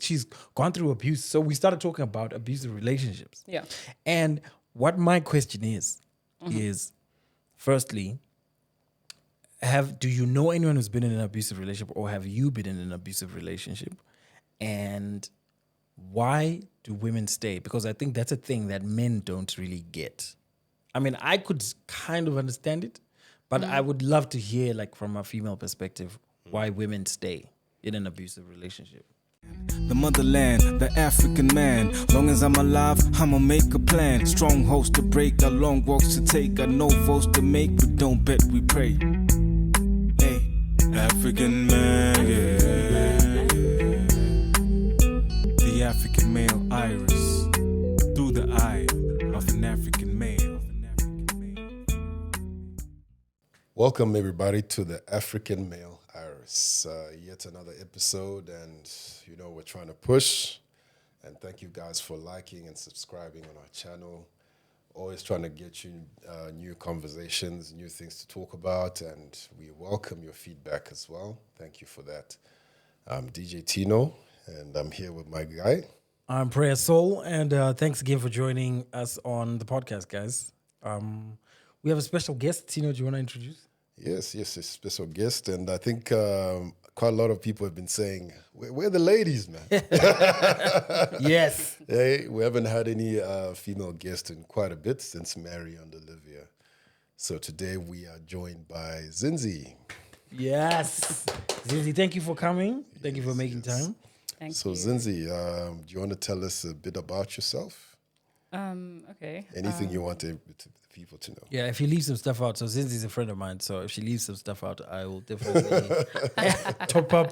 she's gone through abuse. So we started talking about abusive relationships. Yeah. And what my question is firstly, do you know anyone who's been in an abusive relationship, or have you been in an abusive relationship? And why do women stay? Because I think that's a thing that men don't really get. I mean, I could kind of understand it, but I would love to hear, like, from a female perspective, why women stay in an abusive relationship. The motherland, the African man. Long as I'm alive, I'ma make a plan. Strongholds to break, got long walks to take, got no votes to make, but don't bet, we pray. Hey, African man, yeah. The African male iris, through the eye of an African male. Welcome, everybody, to the African Male Iris. Yet another episode, and we're trying to push. And thank you guys for liking and subscribing on our channel. Always trying to get you new conversations, new things to talk about, and we welcome your feedback as well. Thank you for that. I'm DJ Tino, and I'm here with my guy. I'm Prayer Soul, and thanks again for joining us on the podcast, guys. We have a special guest. Tino, do you want to introduce? Yes, a special guest, and I think quite a lot of people have been saying, where are the ladies, man? Yes. Hey, we haven't had any female guests in quite a bit since Mary and Olivia. So today we are joined by Zinzie. Yes. Zinzie, thank you for coming. Thank you for making time. Thank So you. Zinzie, do you want to tell us a bit about yourself? Okay. Anything you want the people to know? Yeah, if you leave some stuff out, so Zinzie's a friend of mine, so if she leaves some stuff out, I will definitely top up.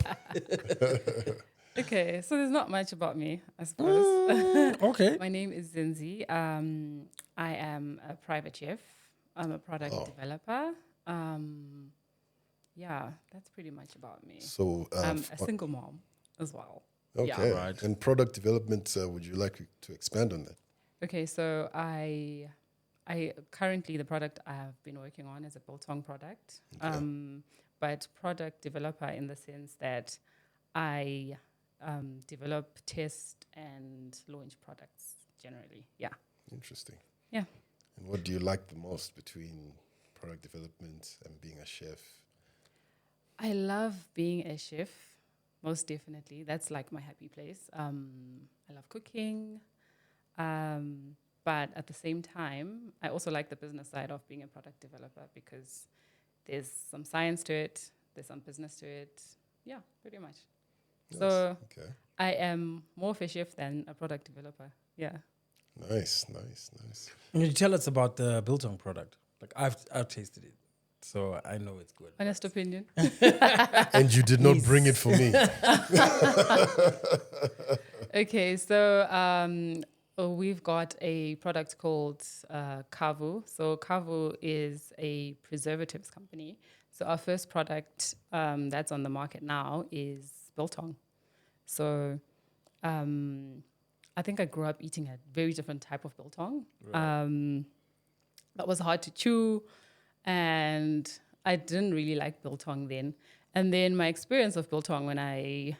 Okay, so there's not much about me, I suppose. Okay. My name is Zinzie. I am a private chef. I'm a product developer. Yeah, that's pretty much about me. So, I'm a single mom as well. okay. Yeah. Right. And product development, would you like to expand on that? Okay, so I currently the product I have been working on is a biltong product, but product developer in the sense that I develop, test, and launch products generally. Yeah. Interesting. Yeah. And what do you like the most between product development and being a chef? I love being a chef, most definitely. That's like my happy place. I love cooking. But at the same time, I also like the business side of being a product developer because there's some science to it, there's some business to it. Yeah, pretty much. Nice. So Okay. I am more of a chef than a product developer. Yeah. Nice. Can you tell us about the biltong product? Like, I've tasted it, so I know it's good. Honest opinion. And you did not bring it for me. Okay, so we've got a product called Kavu. So Kavu is a preservatives company. So our first product that's on the market now is biltong. So I think I grew up eating a very different type of biltong. Right. That was hard to chew, and I didn't really like biltong then. And then my experience of biltong when I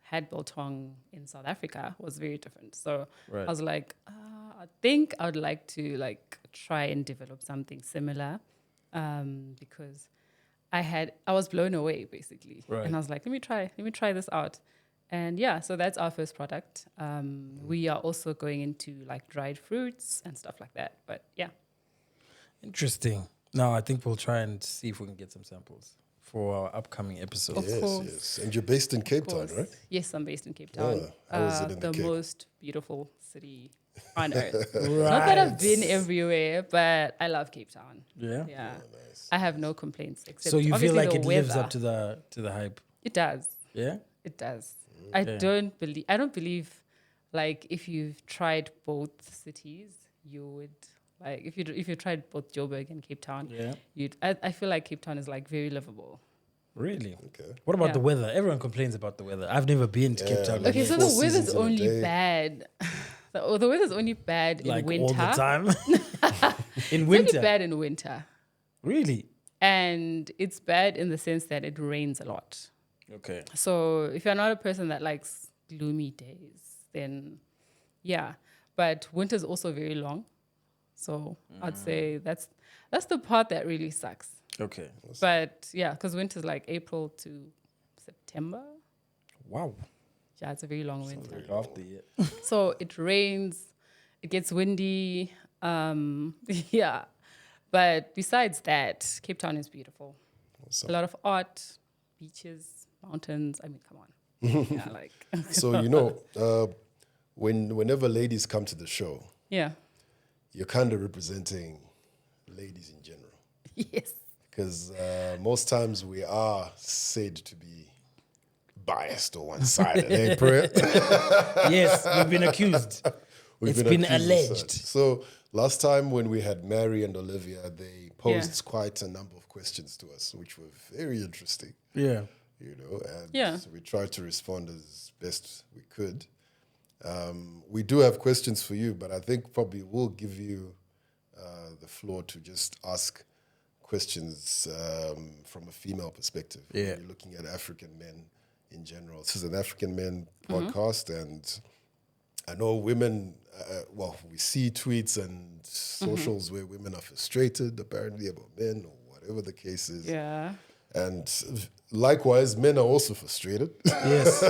had biltong in South Africa was very different. So Right. I was like, I think I would like to try and develop something similar, because I was blown away basically. Right. And I was like, let me try this out. And yeah, so that's our first product. We are also going into like dried fruits and stuff like that. But yeah. Interesting. Now, I think we'll try and see if we can get some samples for our upcoming episode. Of course. Yes. And you're based in Cape Town, right? Yes, I'm based in Cape Town. How is it in the Cape? most beautiful city on earth. Not that I've been everywhere, but I love Cape Town. Yeah? Yeah. Nice. I have no complaints except So you feel obviously like the it lives weather. up to the hype? It does. Yeah? It does. Okay. I don't believe like if you've tried both cities, you would like if you tried both Joburg and Cape Town, Yeah. I feel like Cape Town is like very livable. Really? Okay. What about Yeah. the weather? Everyone complains about the weather. I've never been to Cape Town. like Okay, so four the weather's seasons in a only day. bad. The weather's only bad like in winter. all the time. In It's only winter. bad in winter. Really? And it's bad in the sense that it rains a lot. Okay. So if you're not a person that likes gloomy days, then yeah. But winter's also very long. So I'd say that's the part that really sucks. Okay. But yeah, because winter's like April to September. Wow. Yeah, it's a very long winter. Half the year. So it rains, it gets windy. Yeah. But besides that, Cape Town is beautiful. Awesome. A lot of art, beaches, mountains. I mean, come on. Yeah, like. So, whenever ladies come to the show, Yeah. you're kind of representing ladies in general. Yes. Because most times we are said to be biased or one-sided, eh, Priya? Yes, we've been accused. It's been accused of alleged. such. So last time when we had Mary and Olivia, they posed quite a number of questions to us, which were very interesting, Yeah. and we tried to respond as best we could. We do have questions for you, but I think probably we'll give you the floor to just ask questions from a female perspective. Yeah. When you're looking at African men in general. This is an African men podcast, and I know women, we see tweets and socials where women are frustrated, apparently, about men or whatever the case is. Yeah. And likewise, men are also frustrated. Yes.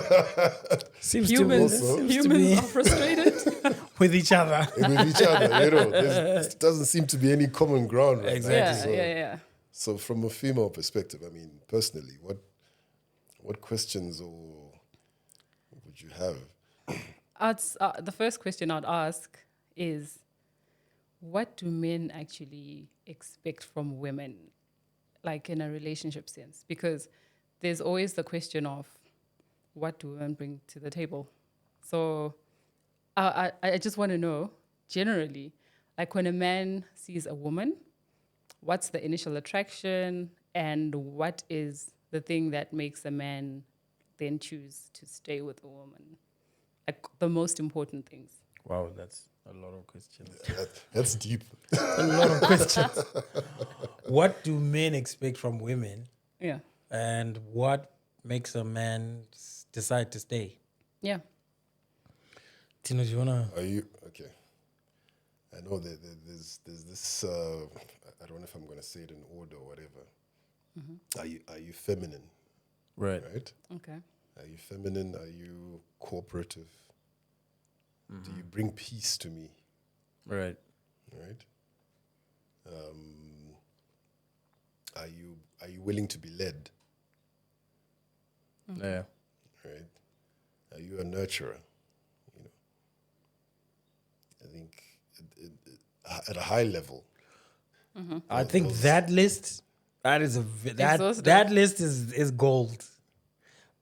Seems Humans, to be humans are frustrated. with each other. with each other, there doesn't seem to be any common ground right Exactly. now. Yeah. So from a female perspective, I mean, personally, what questions or would you have? The first question I'd ask is, what do men actually expect from women, like in a relationship sense? Because there's always the question of, what do women bring to the table? So I just want to know, generally, like when a man sees a woman, what's the initial attraction, and what is the thing that makes a man then choose to stay with a woman? Like the most important things. Wow, that's a lot of questions. That's deep. A lot of questions. What do men expect from women? Yeah. And what makes a man decide to stay? Yeah. Tino, do you want to? Are you okay? I know that there's this. I don't know if I'm going to say it in order or whatever. Are you feminine? Right. Right. Okay. Are you feminine? Are you cooperative? Do you bring peace to me? Right. Right. Are you willing to be led? Yeah. Right. Are you a nurturer? I think at a high level. I think that list, that list is gold.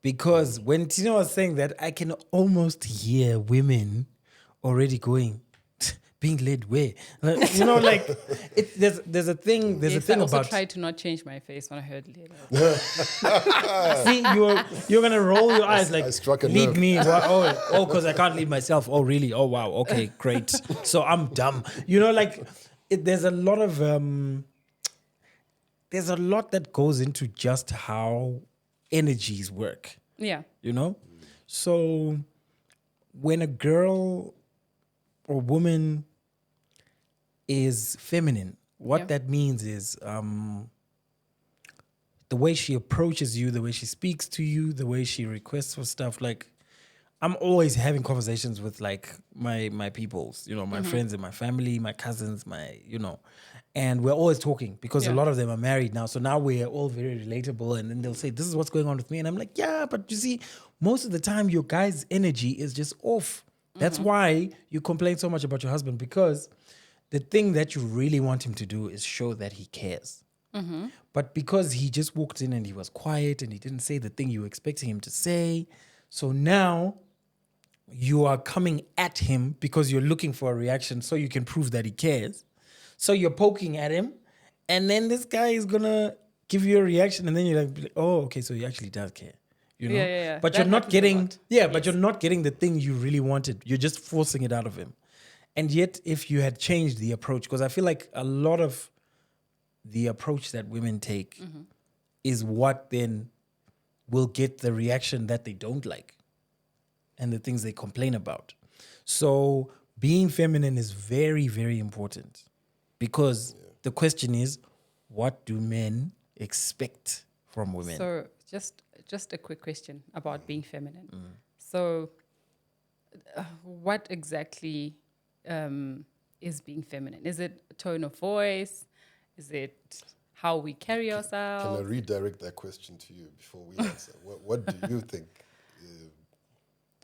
Because when Tino was saying that, I can almost hear women already going, being led where? There's a thing. There's a thing I also about. tried to not change my face when I heard leader. See, you're gonna roll your eyes like I struck a lead nerve. me. Oh, because I can't lead myself. Oh, really? Oh, wow. Okay, great. So I'm dumb. There's a lot of there's a lot that goes into just how energies work. Yeah. So when a girl or woman is feminine, what that means is the way she approaches you, the way she speaks to you, the way she requests for stuff. Like, I'm always having conversations with like my peoples, my friends and my family, my cousins, and we're always talking because a lot of them are married now. So now we're all very relatable, and then they'll say, this is what's going on with me. And I'm like, yeah, but you see, most of the time your guy's energy is just off. That's why you complain so much about your husband, because the thing that you really want him to do is show that he cares. But because he just walked in and he was quiet and he didn't say the thing you were expecting him to say, so now you are coming at him because you're looking for a reaction so you can prove that he cares. So you're poking at him, and then this guy is gonna give you a reaction, and then you're like, oh, okay, so he actually does care. Yeah. But That you're not happens a getting, lot. but you're not getting the thing you really wanted. You're just forcing it out of him. And yet, if you had changed the approach, because I feel like a lot of the approach that women take is what then will get the reaction that they don't like. and the things they complain about. So being feminine is very, very important because the question is, what do men expect from women? So just a quick question about being feminine. So what exactly is being feminine? Is it a tone of voice? Is it how we carry Can I ourselves? redirect that question to you before we answer? What do you think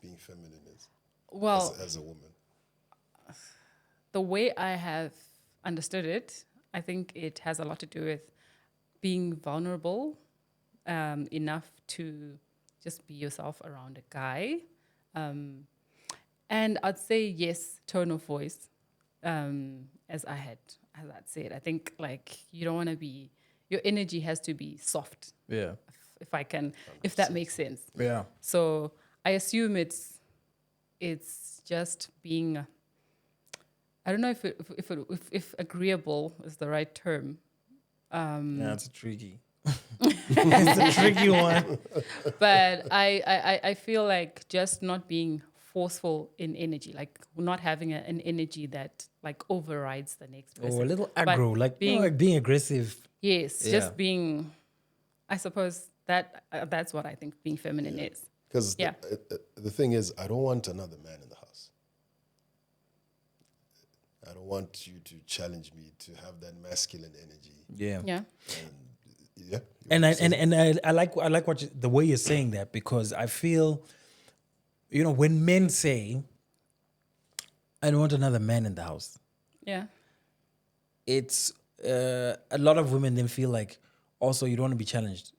being feminine is Well, as a woman? the way I have understood it, I think it has a lot to do with being vulnerable enough to just be yourself around a guy. And I'd say yes, tone of voice, as I'd said. I think like you don't want to be, your energy has to be soft, Yeah. if that makes sense. Yeah. So I assume it's just being, I don't know if agreeable is the right term. Yeah, it's a tricky. It's a tricky one. But I feel like just not being forceful in energy, like not having an energy that like overrides the next person. Or a little But aggro, like being aggressive. Yes, Yeah. just being, I suppose that's what I think being feminine is. Because Yeah. the thing is, I don't want another man in the house. I don't want you to challenge me to have that masculine energy. Yeah. Yeah. Yeah. And I like what the way you're saying that, because I feel, when men say, I don't want another man in the house, Yeah. it's a lot of women then feel like also you don't want to be challenged.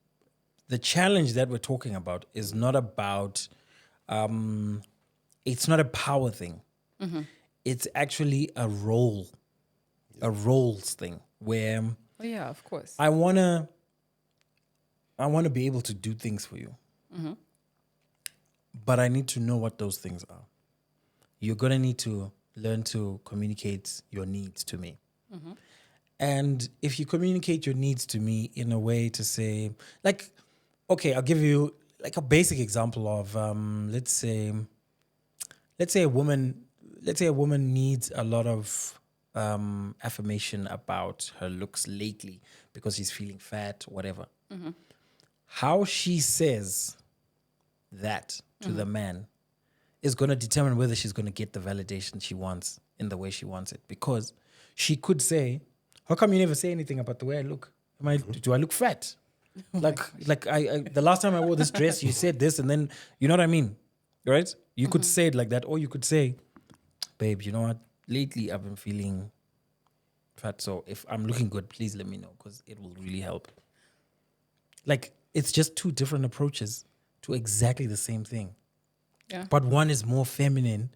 The challenge that we're talking about is not about, it's not a power thing. It's actually a roles thing where Oh yeah, of course. I wanna be able to do things for you, but I need to know what those things are. You're gonna need to learn to communicate your needs to me. And if you communicate your needs to me in a way to say, like, okay, I'll give you like a basic example of, let's say a woman needs a lot of affirmation about her looks lately because she's feeling fat, whatever. How she says that to the man is going to determine whether she's going to get the validation she wants in the way she wants it. Because she could say, how come you never say anything about the way I look? Do I look fat? Like I the last time I wore this dress, you said this, and then, you know what I mean? Right? You could say it like that, or you could say, babe, you know what? Lately I've been feeling fat, so if I'm looking good, please let me know, because it will really help. Like, it's just two different approaches to exactly the same thing. Yeah. But one is more feminine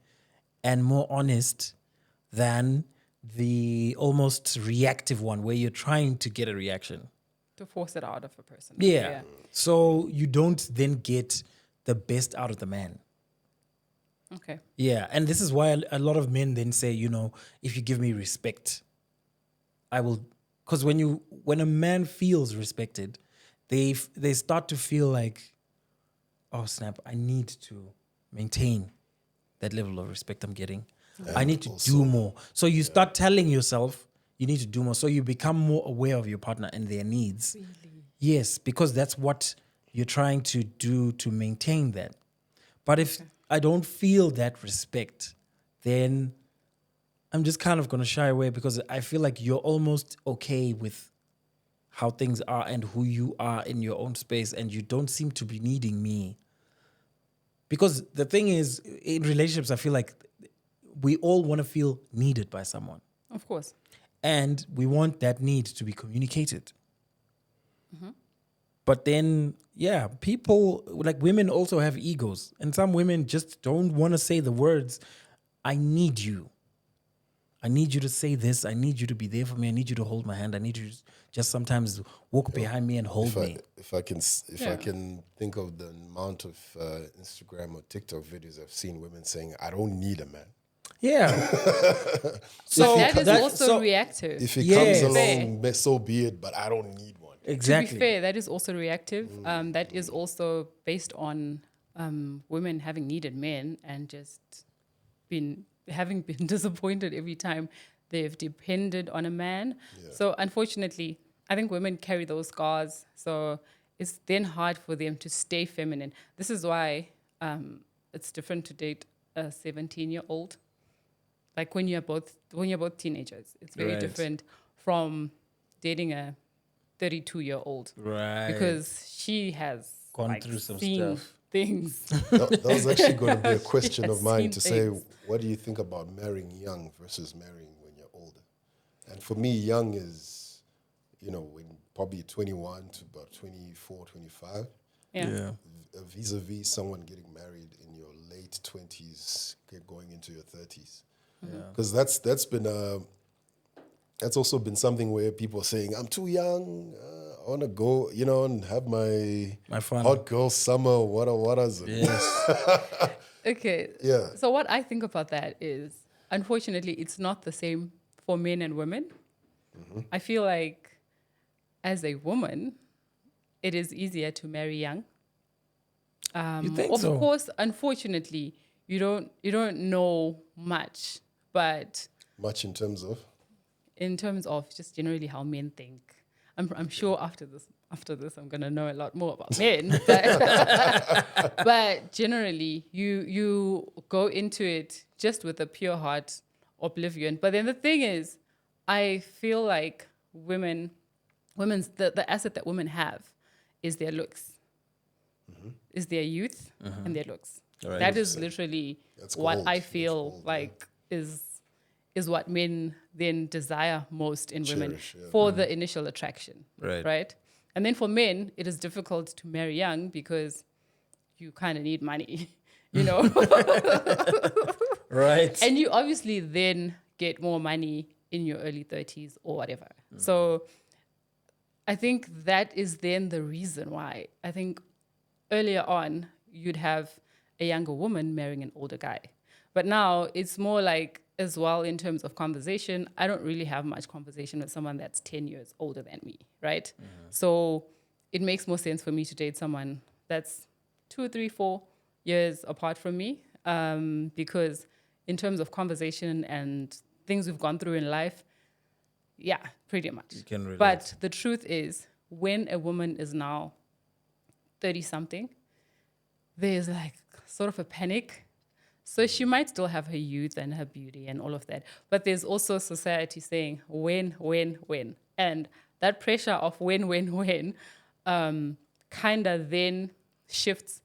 and more honest than the almost reactive one where you're trying to get a reaction. To force it out of a person. Yeah. So you don't then get the best out of the man. Okay. Yeah. And this is why a lot of men then say, if you give me respect, I will. Because when a man feels respected, they start to feel like, oh snap, I need to maintain that level of respect I'm getting. I need to do more. So you start telling yourself you need to do more. So you become more aware of your partner and their needs. Really? Yes, because that's what you're trying to do to maintain that. But if I don't feel that respect, then I'm just kind of going to shy away, because I feel like you're almost okay with how things are and who you are in your own space, and you don't seem to be needing me. Because the thing is, in relationships, I feel like we all want to feel needed by someone. Of course. And we want that need to be communicated. But then, people, like women also have egos. And some women just don't want to say the words, I need you. I need you to say this. I need you to be there for me. I need you to hold my hand. I need you to just sometimes walk behind me and hold me. If I can think of the amount of Instagram or TikTok videos I've seen women saying, I don't need a man. Yeah. So that is also reactive. If it Yes. comes along, so be it, but I don't need one. Exactly. To be fair, that is also reactive. That is also based on women having needed men and just having been disappointed every time they've depended on a man. Yeah. So unfortunately, I think women carry those scars. So it's then hard for them to stay feminine. This is why it's different to date a 17-year-old. Like when you're both teenagers, it's very Right. different from dating a 32-year-old. Right. Because she has Gone through some seen stuff. things. That was actually going to be a question Yes, of mine seen to say, things. what do you think about marrying young versus marrying when you're older? And for me, young is, when probably 21 to about 24, 25. Yeah. Vis-a-vis someone getting married in your late 20s, going into your 30s. Because that's also been something where people are saying, I'm too young, I want to go, and have my fun. hot girl summer, whatas. Yes. Okay. Yeah. So what I think about that is, unfortunately, it's not the same for men and women. I feel like as a woman, it is easier to marry young. You think Of so? course, unfortunately, you don't know much, but Much in terms of? in terms of just generally how men think, I'm sure after this I'm gonna know a lot more about men. But generally, you go into it just with a pure heart, oblivion. But then the thing is, I feel like women's the asset that women have is their looks, is their youth and their looks. Right. That is literally That's what gold. I That's feel gold, like is what men then desire most in women Cherish, yeah. for the initial attraction. Right. Right. And then for men, it is difficult to marry young because you kind of need money, Right. And you obviously then get more money in your early 30s or whatever. So I think that is then the reason why. I think earlier on, you'd have a younger woman marrying an older guy. But now it's more like, as well, in terms of conversation, I don't really have much conversation with someone that's 10 years older than me, right? So it makes more sense for me to date someone that's 2, 3, 4 years apart from me, because in terms of conversation and things we've gone through in life, yeah, pretty much. You can relate. But the truth is, when a woman is now 30-something, there's like sort of a panic. So she might still have her youth and her beauty and all of that. But there's also society saying, when. And that pressure of when, kind of then shifts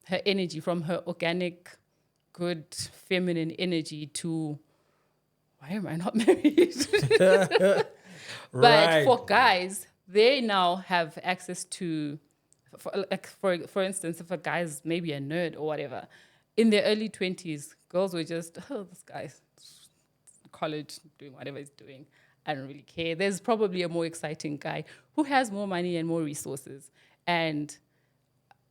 her energy from her organic, good, feminine energy to, why am I not married? But Right. for guys, they now have access to, for instance, if a guy's maybe a nerd or whatever, in their early 20s, girls were just, this guy's college doing whatever he's doing. I don't really care. There's probably a more exciting guy who has more money and more resources. And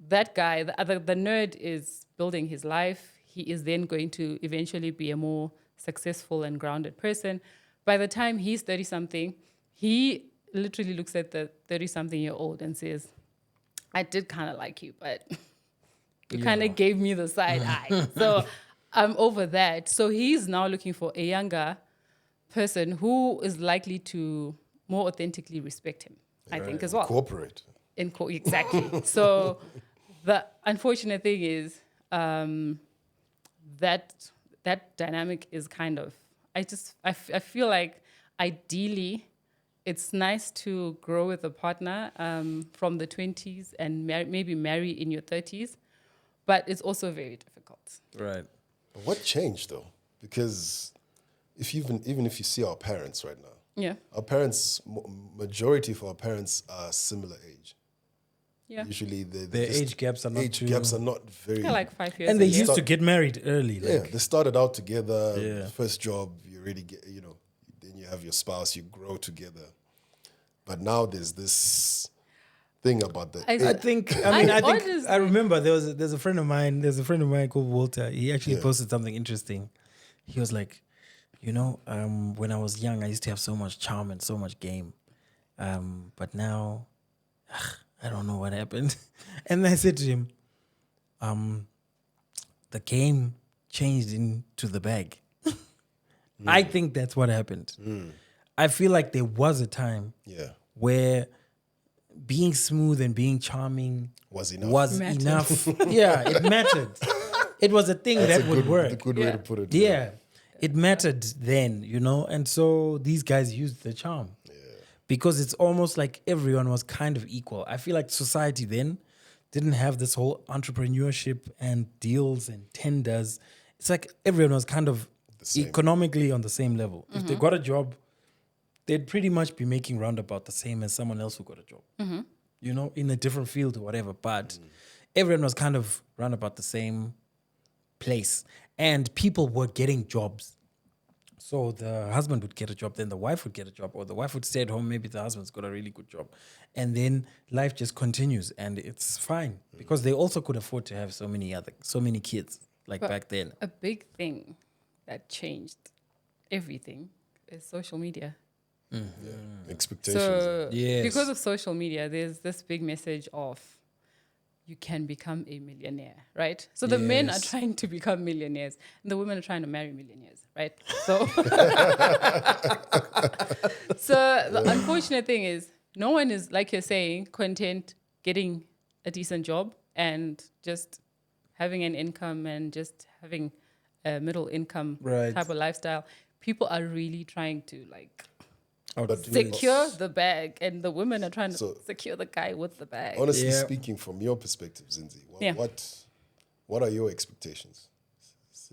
that guy, the nerd, is building his life. He is then going to eventually be a more successful and grounded person. By the time he's 30-something, he literally looks at the 30-something-year-old and says, I did kind of like you, but you kind of gave me the side eye. So I'm over that. So he's now looking for a younger person who is likely to more authentically respect him, I think, as well. Corporate. Exactly. So the unfortunate thing is that dynamic is kind of, I feel like ideally it's nice to grow with a partner from the 20s and maybe marry in your 30s, but it's also very difficult. Right. What changed though? Because even if you see our parents right now, Yeah. our parents, majority of our parents are similar age. Yeah. Usually Their age gaps are not age too- gaps are not very. Yeah, like 5 years. And they ago. used to get married early. Yeah, Like, they started out together. Yeah. First job, you already get, then you have your spouse, you grow together. But now there's this thing about the I- I think I honestly- remember there's a friend of mine called Walter. He actually posted something interesting. He was like, when I was young, I used to have so much charm and so much game. But now I don't know what happened. And I said to him, the game changed into the bag. I think that's what happened. I feel like there was a time where being smooth and being charming Was enough. was Mattered. enough. Yeah, it mattered. It was a thing That's that a would good, work. a good way to put it. Yeah, it mattered then, and so these guys used the charm. Because it's almost like everyone was kind of equal. I feel like society then didn't have this whole entrepreneurship and deals and tenders. It's like everyone was kind of same. economically on the same level. If they got a job, they'd pretty much be making roundabout the same as someone else who got a job. In a different field or whatever. But everyone was kind of roundabout the same place. And people were getting jobs. So the husband would get a job, then the wife would get a job, or the wife would stay at home. Maybe the husband's got a really good job. And then life just continues and it's fine because they also could afford to have so many kids like But back then. A big thing that changed everything is social media. Expectations. So Yes. because of social media, there's this big message of you can become a millionaire, right? So the men are Yes. trying to become millionaires and the women are trying to marry millionaires, right? So, so the unfortunate thing is no one is, like you're saying, content getting a decent job and just having an income and just having a middle income Right. type of lifestyle. People are really trying to But secure the bag, and the women are trying to So- secure the guy with the bag. honestly Yeah. speaking, from your perspective, Zinzie, Yeah. what are your expectations?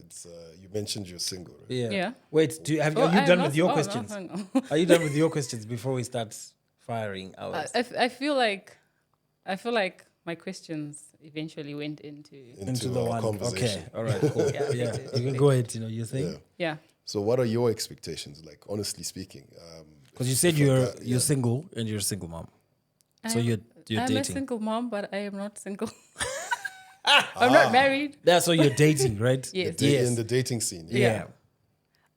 It's you mentioned you're single, right? Yeah. Wait, are you done with your questions? No. Are you done with your questions before we start firing ours? I feel like my questions eventually went into Into the our one. conversation. Okay. All right. Cool. Yeah, Yeah. into You can go ahead. You're saying? Yeah. yeah. So what are your expectations? Like, honestly speaking, Because you said if a you're guy- you're single and you're a single mom. So you're I'm a dating. single mom, but I am not single. I'm not married. That's why you're dating, right? Yes. in the dating scene. Yeah.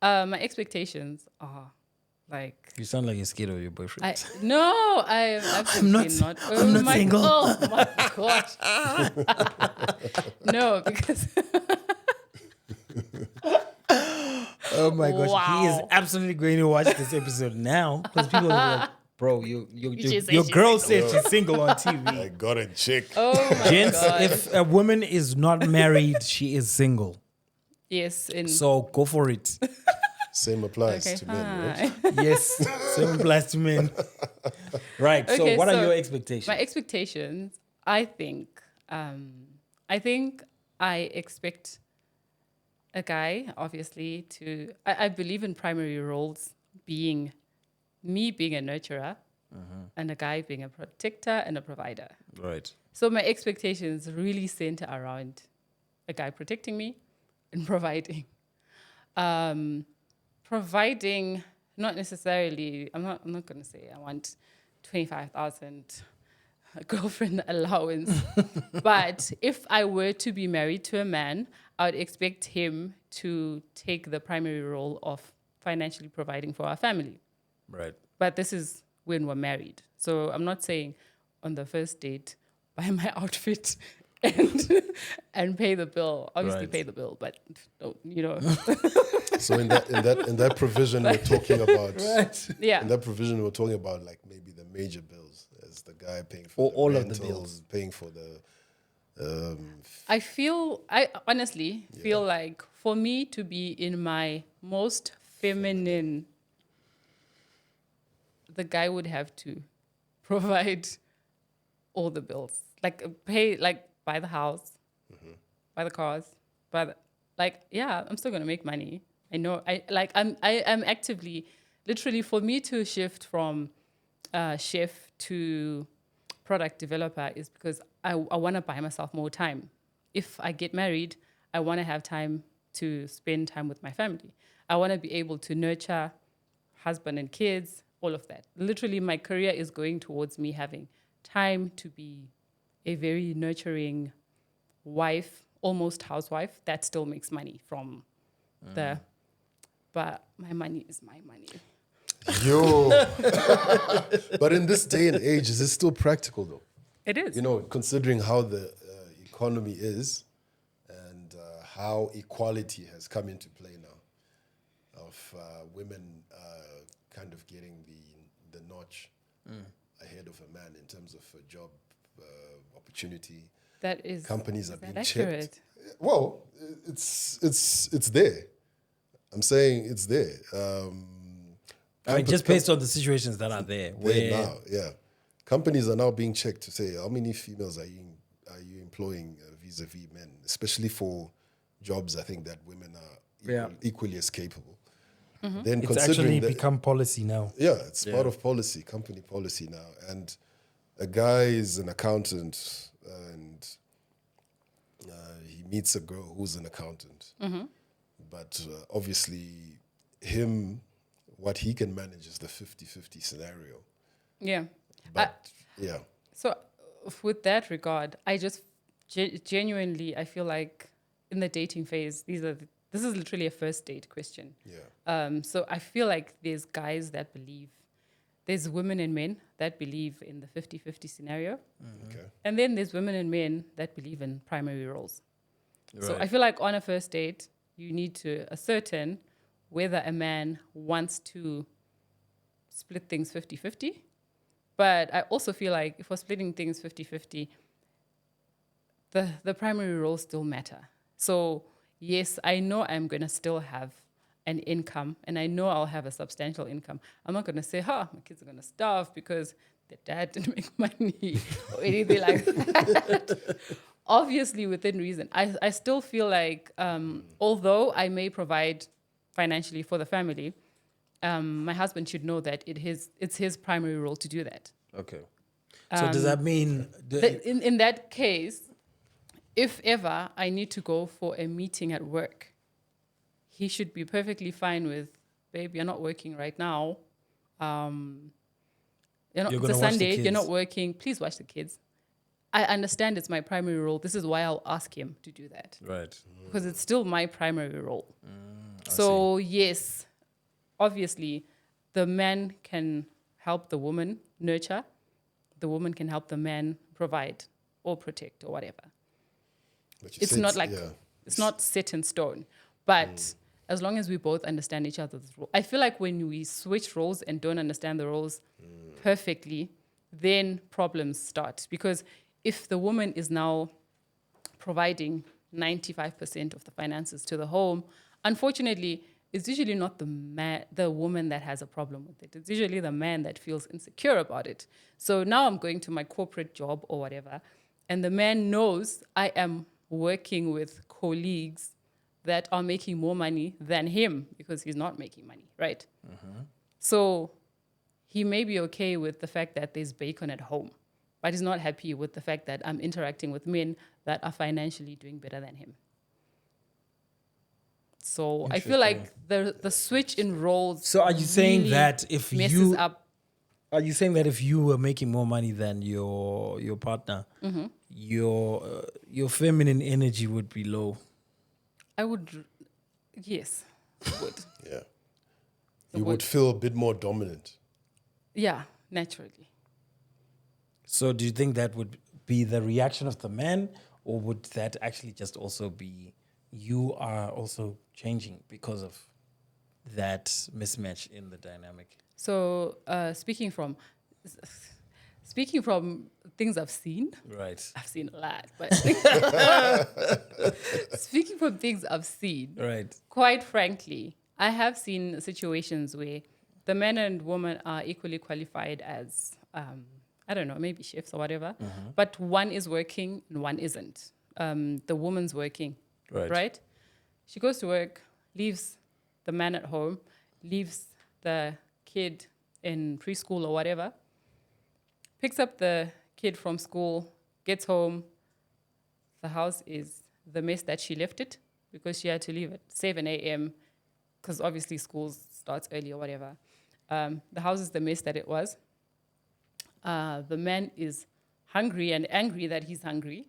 My expectations are like You sound like you're scared of your boyfriend. I'm absolutely not. I'm not single. Oh my gosh. No, because Oh my gosh, he is Wow. absolutely going to watch this episode now because people are like, bro, She said your she's girl said she's single on TV. I got a chick. oh my Gents, god. if a woman is not married, she is single. Yes, in So go for it. Same applies okay. to men, right? Hi. Yes, same applies to men. Right. So Okay, what are so your expectations? My expectations, I think I expect a guy, obviously, I believe in primary roles being me being a nurturer and a guy being a protector and a provider. Right. So my expectations really center around a guy protecting me and providing. Providing, not necessarily, I'm not going to say I want 25,000 girlfriend allowance. But if I were to be married to a man, I would expect him to take the primary role of financially providing for our family. Right. But this is when we're married. So I'm not saying on the first date, buy my outfit and pay the bill. Obviously Right. pay the bill, but don't, So in that provision we're talking about, yeah. in that provision we're talking about like maybe the major bills as the guy paying for the All of the rentals, bills. paying for the I honestly feel like for me to be in my most feminine, the guy would have to provide all the bills, like pay, like buy the house, buy the cars, I'm still gonna make money. I know. I'm actively, literally, for me to shift from chef to product developer is because I want to buy myself more time. If I get married, I want to have time to spend time with my family. I want to be able to nurture husband and kids, all of that. Literally, my career is going towards me having time to be a very nurturing wife, almost housewife, that still makes money from but my money is my money. Yo. But in this day and age, is it still practical though? It is. Considering how the economy is and how equality has come into play now of women kind of getting the notch ahead of a man in terms of a job opportunity. That is Companies are is that being accurate? checked. Well, it's there. I'm saying it's there. I mean, just based on the situations that are there. There now, yeah. Companies are now being checked to say how many females are you employing vis-a-vis men, especially for jobs I think that women are equally as capable. Then It's considering actually that, become policy now. yeah, it's part of policy, company policy now. And a guy is an accountant and he meets a girl who's an accountant. But obviously what he can manage is the 50-50 scenario. Yeah. But yeah. So with that regard, I just genuinely, I feel like in the dating phase, this is literally a first date question. Yeah. So I feel like there's guys that believe, there's women and men that believe in the 50-50 scenario. Okay. And then there's women and men that believe in primary roles. So Right. I feel like on a first date, you need to ascertain whether a man wants to split things 50-50. But I also feel like if we're splitting things 50-50, the primary roles still matter. So yes, I know I'm going to still have an income and I know I'll have a substantial income. I'm not going to say, my kids are going to starve because their dad didn't make money or anything like that. Obviously within reason. I still feel like although I may provide financially for the family, my husband should know that it's his primary role to do that. Okay. So does that mean In that case, if ever I need to go for a meeting at work, he should be perfectly fine with, babe, you're not working right now. It's a watch the Sunday, you're kids. not working. Please watch the kids. I understand it's my primary role. This is why I'll ask him to do that. right? Because it's still my primary role. So yes, obviously, the man can help the woman nurture. The woman can help the man provide or protect or whatever. But you It's said not like, it's not set in stone. But as long as we both understand each other's role. I feel like when we switch roles and don't understand the roles perfectly, then problems start. Because if the woman is now providing 95% of the finances to the home, unfortunately, it's usually not the woman that has a problem with it. It's usually the man that feels insecure about it. So now I'm going to my corporate job or whatever, and the man knows I am working with colleagues that are making more money than him because he's not making money, right? So he may be okay with the fact that there's bacon at home, but he's not happy with the fact that I'm interacting with men that are financially doing better than him. So I feel like the switch in roles. So are you saying really that if messes you up? Are you saying that if you were making more money than your partner, your feminine energy would be low? I would, yes, would. Yeah. You would feel a bit more dominant. Yeah, naturally. So do you think that would be the reaction of the man, or would that actually just also be you are also changing because of that mismatch in the dynamic? So speaking from things I've seen, Right. I've seen a lot, but speaking from things I've seen, Right. quite frankly, I have seen situations where the man and woman are equally qualified as, I don't know, maybe chefs or whatever, but one is working and one isn't. The woman's working, right? She goes to work, leaves the man at home, leaves the kid in preschool or whatever, picks up the kid from school, gets home. The house is the mess that she left it because she had to leave at 7 a.m. because obviously school starts early or whatever. The house is the mess that it was. The man is hungry and angry that he's hungry.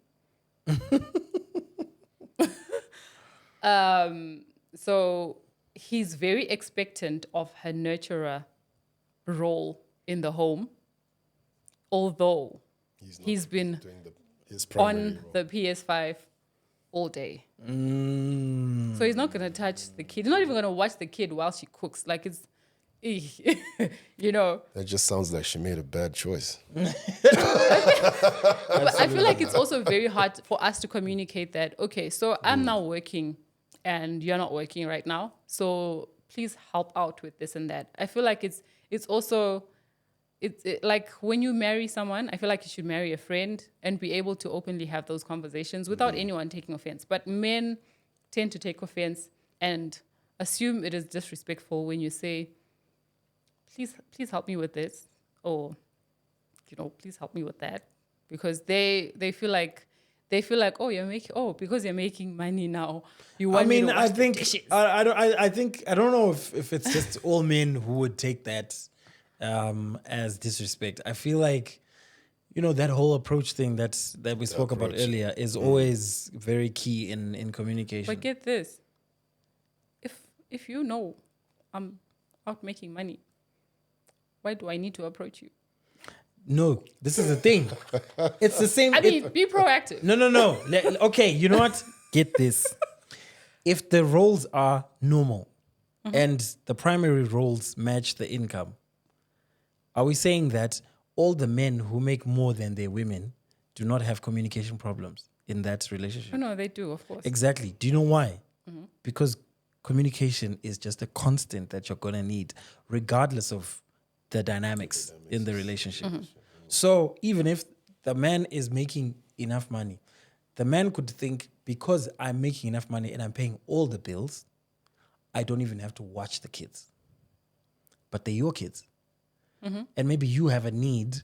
So he's very expectant of her nurturer role in the home, although he's been His primary on role. the PS5 all day. Mm. So he's not gonna touch the kid. He's not even gonna watch the kid while she cooks. Like it's, you know. That just sounds like she made a bad choice. But I feel like it's also very hard for us to communicate that. Okay, so I'm now working, and you're not working right now. So please help out with this and that. I feel like it's also. Like when you marry someone, I feel like you should marry a friend and be able to openly have those conversations without anyone taking offense. But men tend to take offense and assume it is disrespectful when you say, please help me with this, or, please help me with that. Because they feel like, oh, because you're making money now, you want me to wash the dishes. I don't know if it's just all men who would take that as disrespect. I feel like, that whole approach thing that we spoke about earlier is always very key in communication. But get this, if you know I'm out making money, why do I need to approach you? No, this is the thing. It's the same. I mean, be proactive. No. Okay, you know what? Get this. If the roles are normal and the primary roles match the income, are we saying that all the men who make more than their women do not have communication problems in that relationship? No, they do, of course. Exactly. Do you know why? Because communication is just a constant that you're going to need, regardless of the dynamics in the relationship. So even if the man is making enough money, the man could think, because I'm making enough money and I'm paying all the bills, I don't even have to watch the kids. But they're your kids. And maybe you have a need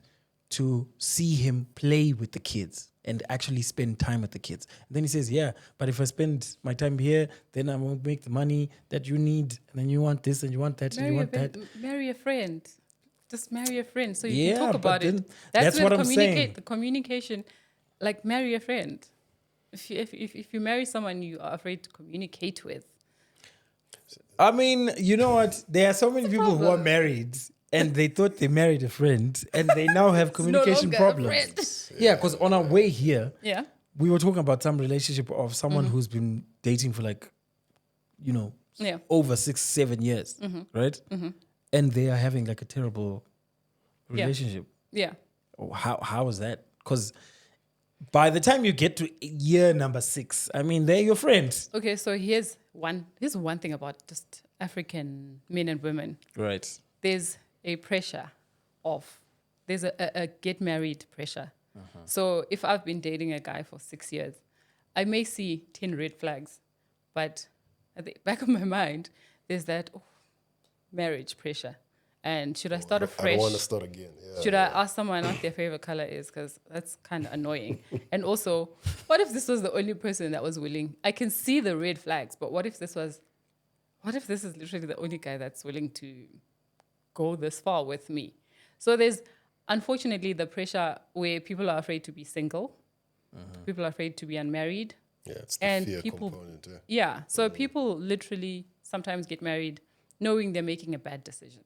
to see him play with the kids and actually spend time with the kids. And then he says, yeah, but if I spend my time here, then I won't make the money that you need. And then you want this and you want that and you want that. Marry a friend. Just marry a friend so you Yeah, can talk but about then it. that's where what I'm saying. The communication, like marry a friend. If you marry someone you are afraid to communicate with. I mean, you know what? There are so many people who are married and they thought they married a friend and they now have communication longer a problems. Yeah, because on our way here, Yeah. we were talking about some relationship of someone who's been dating for over 6-7 years, right? And they are having like a terrible relationship. Yeah. Oh, how is that? Because by the time you get to year number 6, I mean, they're your friends. Okay, so here's one thing about just African men and women. Right. There's a pressure there's a get married pressure. So if I've been dating a guy for 6 years, I may see 10 red flags, but at the back of my mind, there's that marriage pressure. And should I start afresh? I don't want to start again. Yeah, Should I ask someone what their favorite color is? Because that's kind of annoying. And also, what if this was the only person that was willing? I can see the red flags, but what if this is literally the only guy that's willing to go this far with me? So there's, unfortunately, the pressure where people are afraid to be single. People are afraid to be unmarried. Yeah, it's the And fear people- component. Yeah. Yeah. So people literally sometimes get married knowing they're making a bad decision.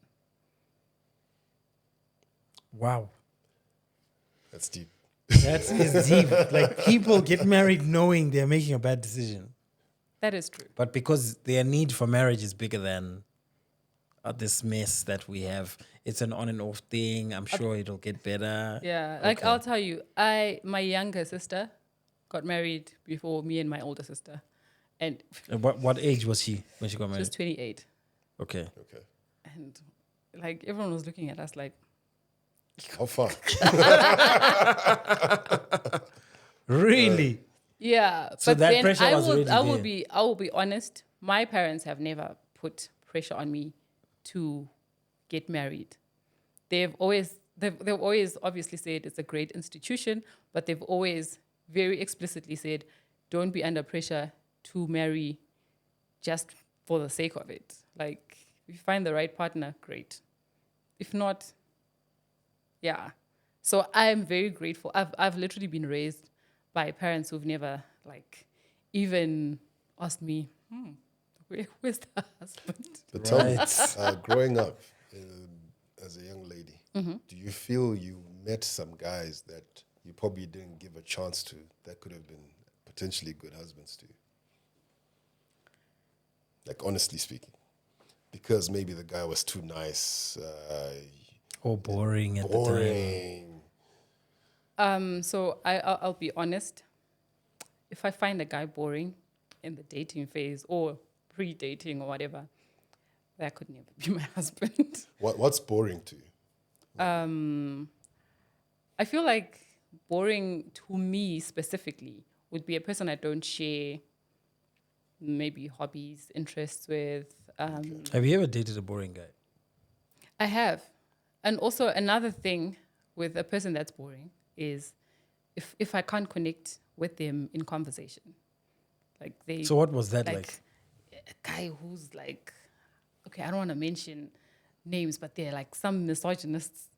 Wow. That's deep. That is deep. Like, people get married knowing they're making a bad decision. That is true. But because their need for marriage is bigger than this mess that we have, it's an on and off thing. I'm sure it'll get better. Yeah. Like, I'll tell you, my younger sister got married before me and my older sister. And What age was she when she got she married? was 28. Okay. Okay. And like everyone was looking at us like, How far? Really? yeah. So but that then pressure was already I will there. I will be honest. My parents have never put pressure on me to get married. They've always obviously said it's a great institution, but they've always very explicitly said, don't be under pressure to marry just for the sake of it. Like, if you find the right partner, great. If not, yeah. So I'm very grateful. I've literally been raised by parents who've never like even asked me, where's the husband? But tell me, Right. growing up as a young lady, do you feel you met some guys that you probably didn't give a chance to, that could have been potentially good husbands to you? Like, honestly speaking. Because maybe the guy was too nice. Or boring at the time. Boring. So I'll be honest. If I find a guy boring in the dating phase or pre-dating or whatever, that could never be my husband. What's boring to you? I feel like boring to me specifically would be a person I don't share maybe hobbies, interests with. Have you ever dated a boring guy? I have. And also another thing with a person that's boring is if I can't connect with them in conversation. Like they So what was that like? A guy who's like, okay, I don't want to mention names, but they're like some misogynists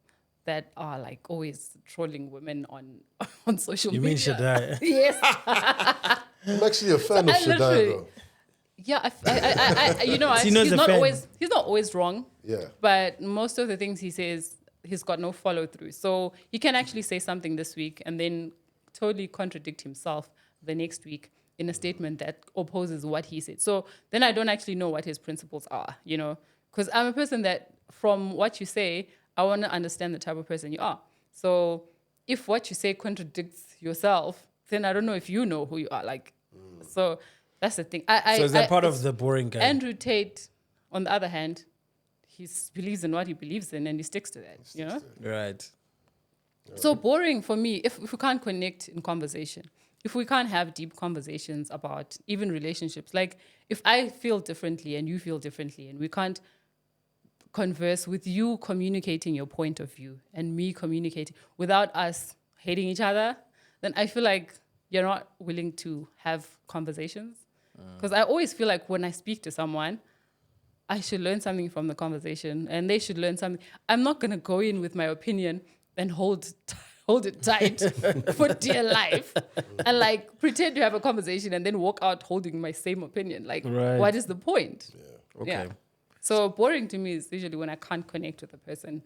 that are like always trolling women on social You media. mean Shaddai? Yes. I'm actually a fan of I Shaddai, literally- though. Yeah, you know, Tino's he's a not fan. always wrong. Yeah. But most of the things he says, he's got no follow through. So he can actually say something this week and then totally contradict himself the next week in a statement that opposes what he said. So then I don't actually know what his principles are, you know, because I'm a person that from what you say, I want to understand the type of person you are. So if what you say contradicts yourself, then I don't know if you know who you are. Like, so that's the thing. So is that part of the boring guy? Andrew Tate, on the other hand, he believes in what he believes in and he sticks to that, you know? Right. So boring for me, if we can't connect in conversation, if we can't have deep conversations about even relationships, like if I feel differently and you feel differently and we can't converse with you communicating your point of view and me communicating without us hating each other, then I feel like you're not willing to have conversations. Because I always feel like when I speak to someone, I should learn something from the conversation and they should learn something. I'm not going to go in with my opinion and hold it tight for dear life and like pretend to have a conversation and then walk out holding my same opinion. Like, Right. what is the point? Okay. Yeah. So boring to me is usually when I can't connect with a person,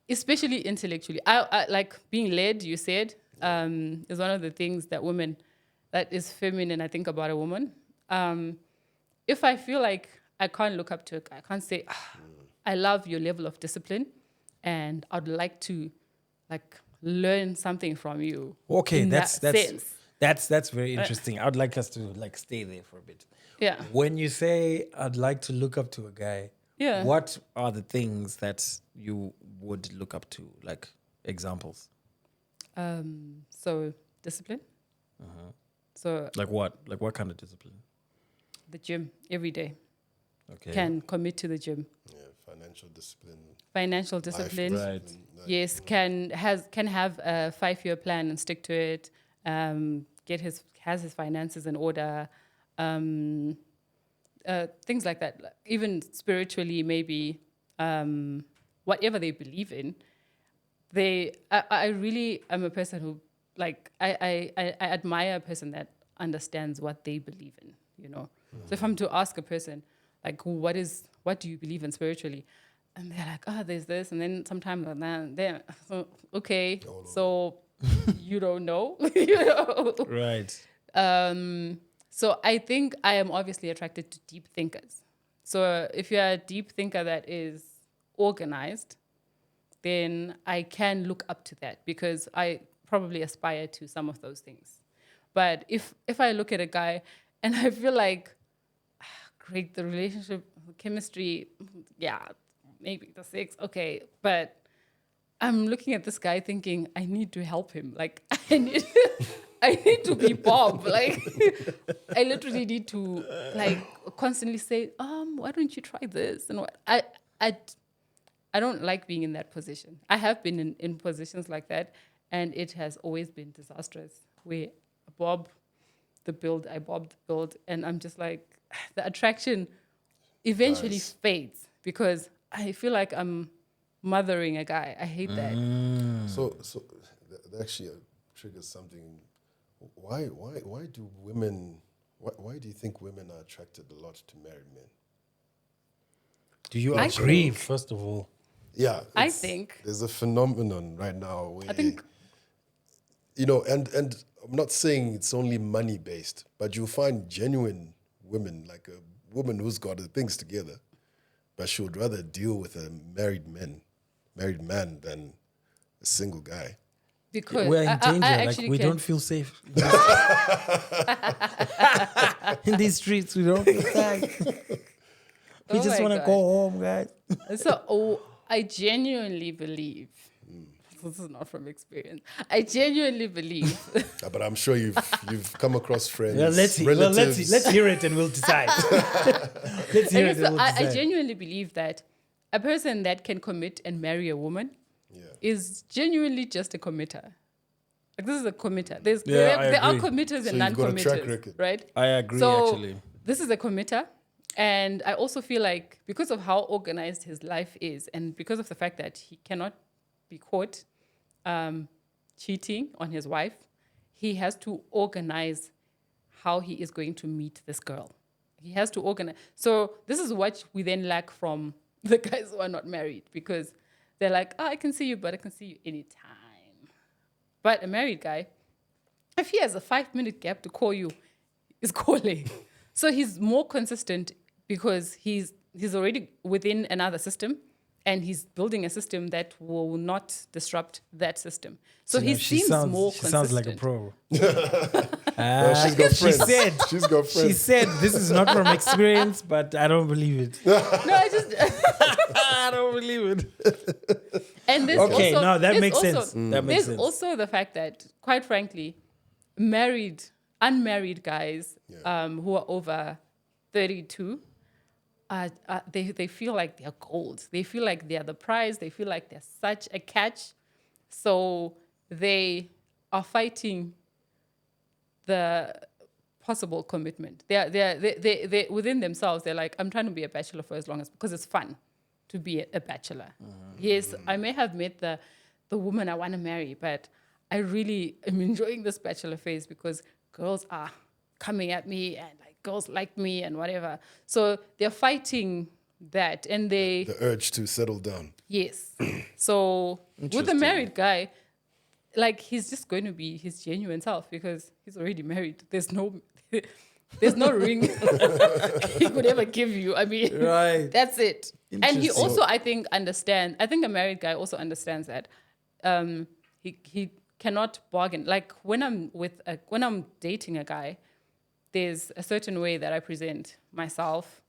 especially intellectually. I like being led, you said, is one of the things that that is feminine, I think, about a woman. If I feel like I can't look up to a guy, I can't say, I love your level of discipline and I'd like to like learn something from you. Okay, in that's that sense. that's very interesting. I'd like us to like stay there for a bit. Yeah. When you say I'd like to look up to a guy, Yeah. what are the things that you would look up to? Like examples. So discipline. So Like what? Like what kind of discipline? the gym every day. Okay. Can commit to the gym. Yeah, financial discipline. Financial discipline. Right. Yes, can have a 5-year plan and stick to it. Has his finances in order. Things like that. Like, even spiritually, maybe whatever they believe in. I really am a person who I admire a person that understands what they believe in. You know. So if I'm to ask a person like what do you believe in spiritually? And they're like, there's this. And then sometimes they're okay, so you don't know. You know? Right. So I think I am obviously attracted to deep thinkers. So if you're a deep thinker that is organized, then I can look up to that because I probably aspire to some of those things. But if I look at a guy and I feel like, great, the relationship, the chemistry, yeah, maybe the sex, okay. But I'm looking at this guy thinking, I need to help him. Like, I need to be Bob. Like, I literally need to, like, constantly say, why don't you try this? And what I don't like being in that position. I have been in positions like that, and it has always been disastrous. Where Bob the build, and I'm just like, the attraction eventually fades because I feel like I'm mothering a guy. I hate that. So that actually triggers something. Why do women? Why do you think women are attracted a lot to married men? Do you I agree, think- first of all? Yeah, I it's- think- there's a phenomenon right now where I think you know, and I'm not saying it's only money based, but you'll find genuine women, like a woman who's got her things together, but she would rather deal with a married man than a single guy. Because We're in danger. I Like actually we can. don't feel safe in these streets. We don't feel safe. We Oh just my want to God. go home, guys. So I genuinely believe. This is not from experience. I genuinely believe. But I'm sure you've come across friends, Well, let's relatives. hear it and we'll decide. Let's hear it and we'll I decide. genuinely believe that a person that can commit and marry a woman Yeah. is genuinely just a committer. Like this is a committer. I There are agree. committers and So you've got a track non-committers, record. right? I agree, So actually. this is a committer, and I also feel like because of how organized his life is, and because of the fact that he cannot be caught cheating on his wife, he has to organize how he is going to meet this girl. He has to organize. So this is what we then lack from the guys who are not married, because they're like, I can see you, but I can see you anytime. But a married guy, if he has a 5-minute gap to call you, he's calling. So he's more consistent because he's already within another system, and he's building a system that will not disrupt that system. So he seems more consistent. She sounds like a pro. Well, she's got She friends. said, She's got friends. she said, this is not from experience, but I don't believe it. No, I just I don't believe it. and there's Okay, also, no, that there's makes also, sense. That makes There's sense. also the fact that, quite frankly, unmarried guys who are over 32, they feel like they're gold. They feel like they're the prize. They feel like they're such a catch. So they are fighting the possible commitment. They within themselves, they're like, I'm trying to be a bachelor for as long as, because it's fun to be a bachelor. Yes, I may have met the woman I want to marry, but I really am enjoying this bachelor phase because girls are coming at me and like girls like me and whatever. So they're fighting that, and they The urge to settle down. yes. So with a married guy, like he's just going to be his genuine self because he's already married. There's no ring he could ever give you. I mean, Right. that's it. And he Interesting. also, I think a married guy also understands that he cannot bargain. Like when I'm dating a guy, there's a certain way that I present myself.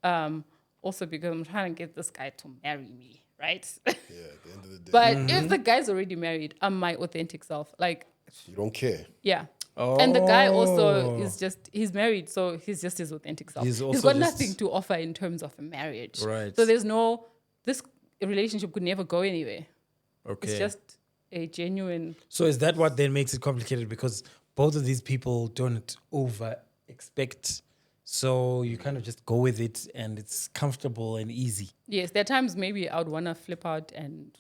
Also because I'm trying to get this guy to marry me, right? Yeah, at the end of the day, But if the guy's already married, I'm my authentic self. Like, you don't care. yeah. And the guy also Oh. he's married, so he's just his authentic self. He's He's also got just- nothing to offer in terms of a marriage. Right. So this relationship could never go anywhere. Okay. It's just a genuine, So is that what then makes it complicated? Because both of these people don't over expect. So you kind of just go with it and it's comfortable and easy. yes, there are times maybe I would want to flip out and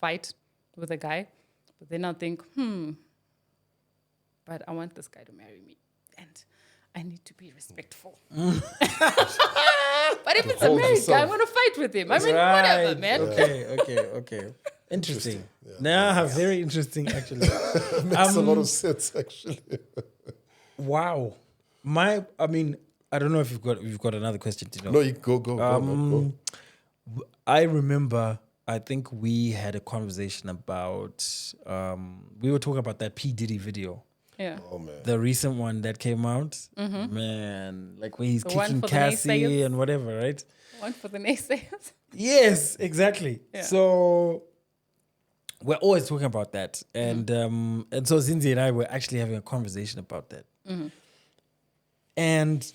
fight with a guy, but then I'll think, but I want this guy to marry me, and I need to be respectful. But if it's a Hold married guy, yourself. I'm gonna fight with him. I mean, whatever, man. Okay. Interesting. Yeah, very interesting, actually. Makes a lot of sense, actually. Wow. I don't know if you've got another question, Tino. No, you go. I remember, I think we had a conversation about, we were talking about that P. Diddy video. Yeah. Oh man. The recent one that came out. Man, like where he's The one kicking for the Cassie naysayers? and whatever, right? One for the naysayers. Yes, exactly. Yeah. So we're always talking about that. And so Zinzie and I were actually having a conversation about that. And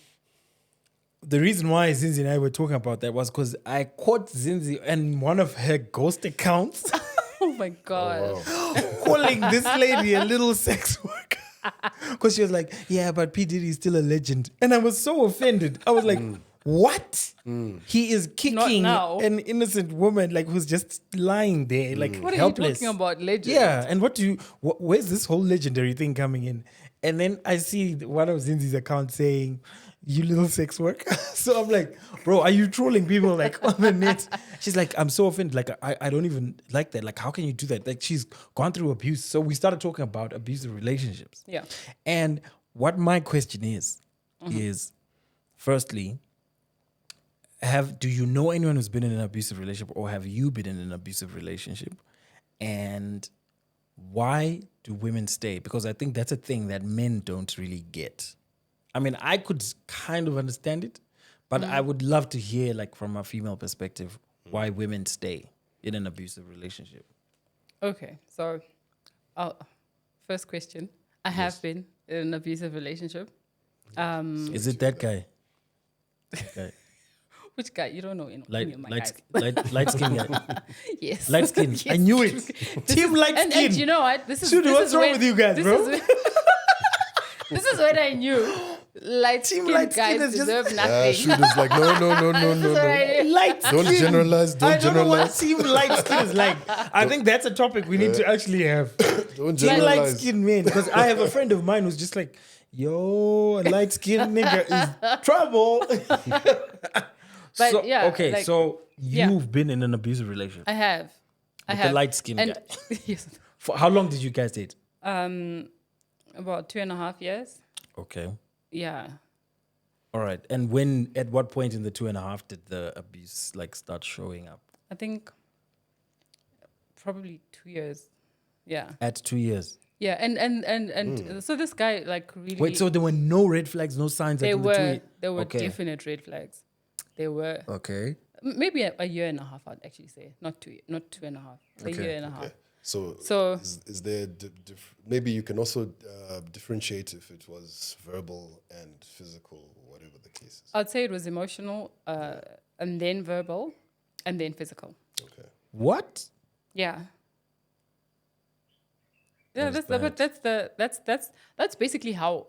the reason why Zinzie and I were talking about that was because I caught Zinzie in one of her ghost accounts Oh my god. calling this lady a little sex worker. Because she was like, yeah, but P. Diddy is still a legend. And I was so offended. I was like, what? He is kicking now. an innocent woman like who's just lying there, like What are helpless. you talking about, legend? Yeah, and where's this whole legendary thing coming in? And then I see one of Zinzi's account saying, "You little sex worker." So I'm like, bro, are you trolling people like on the net? She's like, I'm so offended. Like, I don't even like that. Like, how can you do that? Like, she's gone through abuse. So we started talking about abusive relationships. Yeah. And what my question is firstly, do you know anyone who's been in an abusive relationship, or have you been in an abusive relationship? And why do women stay? Because I think that's a thing that men don't really get. I mean, I could kind of understand it, but I would love to hear, like, from a female perspective, why women stay in an abusive relationship. Okay, so first question. I have been in an abusive relationship. Is it that guy? Okay. Which guy? You don't know any of my guys. Light skin guy. Yes. Light skin. Yes. I knew it. Team light And skin. you know what? This is Dude, what's wrong when- with you guys, this bro? is when- this is when I knew light skin light skin guys is just- deserve nothing. Shoot is like, no. This is when I knew. Light Don't skin. generalize. I Don't don't know what generalize. team light skin is like. I think that's a topic we need to actually have. Don't Team light generalize. skin man, because I have a friend of mine who's just like, yo, a light skin nigga is trouble. But So, yeah, okay, like- so yeah. you've been in an abusive relationship I have. I with have. the light skin and guy. yes, For how long did you guys date? about 2.5 years. Okay. Yeah. All right. And at what point in the 2.5 did the abuse like start showing up? I think probably 2 years. Yeah. At 2 years. Yeah. And so this guy like really Wait, so there were no red flags, no signs there until the 2 years? were Okay. definite red flags. There were Okay. maybe a year and a half, I'd actually say. Not 2.5. A Okay. year and a half. Okay. So So- is there maybe you can also differentiate if it was verbal and physical, whatever the case is. I'd say it was emotional, and then verbal, and then physical. Okay. What? Yeah. Yeah, That is that's basically how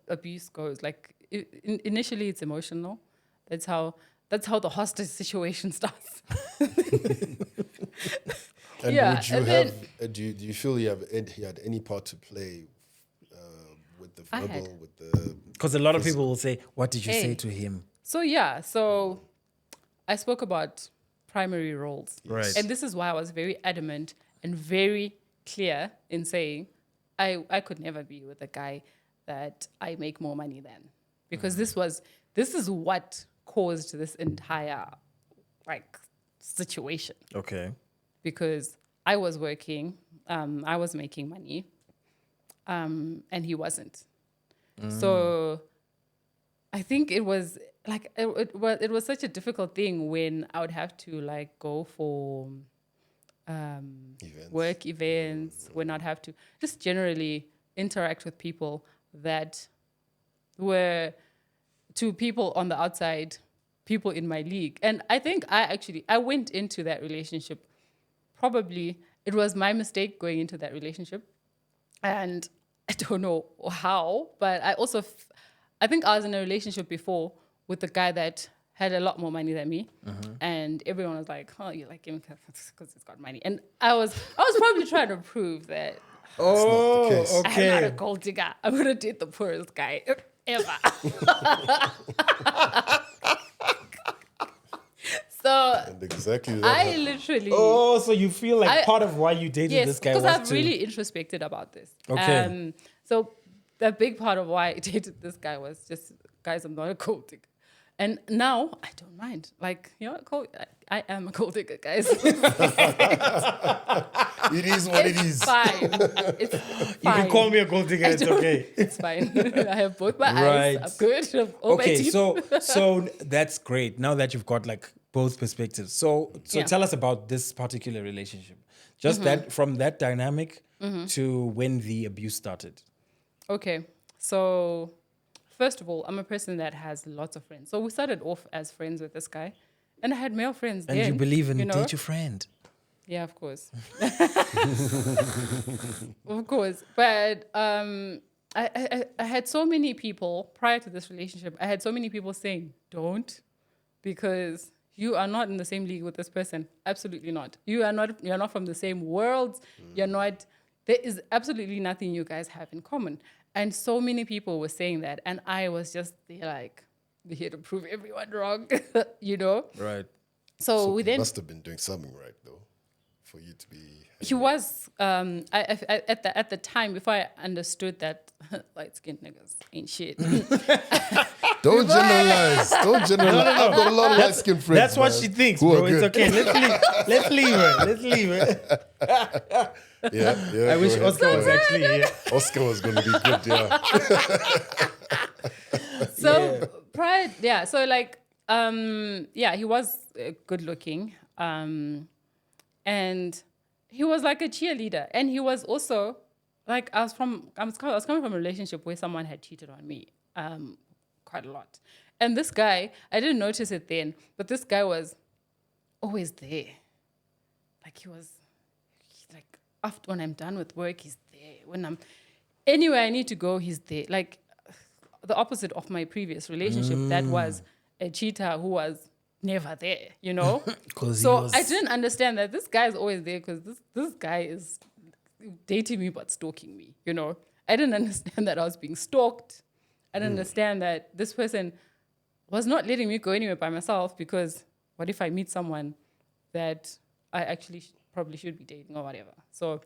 abuse goes. Like initially, it's emotional. That's how the hostage situation starts. And Yeah, would you and have? then- Do you feel he had any part to play with the I verbal, had. with the? Because a lot of people will say, what did you say Hey. to him? So I spoke about primary roles, Right. and this is why I was very adamant and very clear in saying I could never be with a guy that I make more money than, because this is what caused this entire like situation. Okay. Because I was working, I was making money, and he wasn't. So I think it was like it was such a difficult thing when I would have to like go for Events. work events, when I'd have to just generally interact with people that were, to people on the outside, people in my league. And I think I went into that relationship. Probably it was my mistake going into that relationship, and I don't know how, but I think I was in a relationship before with a guy that had a lot more money than me, and everyone was like, "Oh, you like him because he's got money," and I was probably trying to prove that Oh, case. I'm not a okay. gold digger. I'm gonna date the poorest guy ever. So And exactly that. I happened. literally. Oh, so you feel like part of why you dated Yes, this guy because was I've to... really introspected about this. Okay. So the big part of why I dated this guy was just, guys, I'm not a gold digger. And now I don't mind. Like, you know, I am a gold digger, guys. It is what it It's is. fine. It's You fine. can call me a gold digger, I it's don't- okay. It's fine. I have both my Right. eyes. I'm good. I have all my Okay, teeth. so that's great. Now that you've got like both perspectives. So Yeah. tell us about this particular relationship. Just that, from that dynamic to when the abuse started. Okay, so first of all, I'm a person that has lots of friends. So we started off as friends with this guy, and I had male friends. And then, you believe in know? date your friend. Yeah, of course. Of course. But I had so many people prior to this relationship, I had so many people saying, don't, because you are not in the same league with this person. Absolutely not. You're not from the same world. You're not there is absolutely nothing you guys have in common. And so many people were saying that. And I was just like, here to prove everyone wrong, you know? Right. So we he then, must have been doing something right, though, for you to be... he was, at the time, before I understood that light-skinned niggas ain't shit. Don't generalize. Don't generalize. I've got a lot of light-skinned friends. That's what man, she thinks, who are bro. It's good. okay. Let's leave her. Let's leave her. Yeah. I wish go ahead, Oscar go was ahead. actually here. Oscar was going to be good, yeah. So prior, so like, he was good looking, and he was like a cheerleader, and he was also like, I was coming from a relationship where someone had cheated on me, quite a lot, and this guy, I didn't notice it then, but this guy was always there, like like after when I'm done with work, he's there. When I'm anywhere I need to go, he's there. Like the opposite of my previous relationship, that was a cheater who was never there, you know? 'Cause he so was- I didn't understand that this guy is always there because this guy is dating me but stalking me, you know? I didn't understand that I was being stalked. I didn't understand that this person was not letting me go anywhere by myself, because what if I meet someone that I actually probably should be dating or whatever? So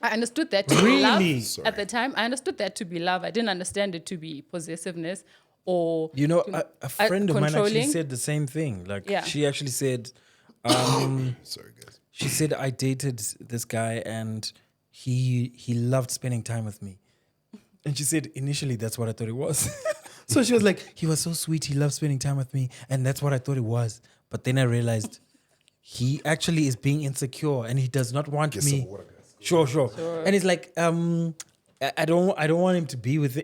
I understood that to be love Really? at the time. I understood that to be love. I didn't understand it to be possessiveness or You know, a friend of mine actually controlling. said the same thing. Like, Yeah. she actually said, Sorry, guys. she said, I dated this guy and he loved spending time with me. And she said, initially, that's what I thought it was. So she was like, he was so sweet. He loved spending time with me. And that's what I thought it was. But then I realized he actually is being insecure and he does not want Get me. some water, guys. Sure. And it's like, I don't want him to be with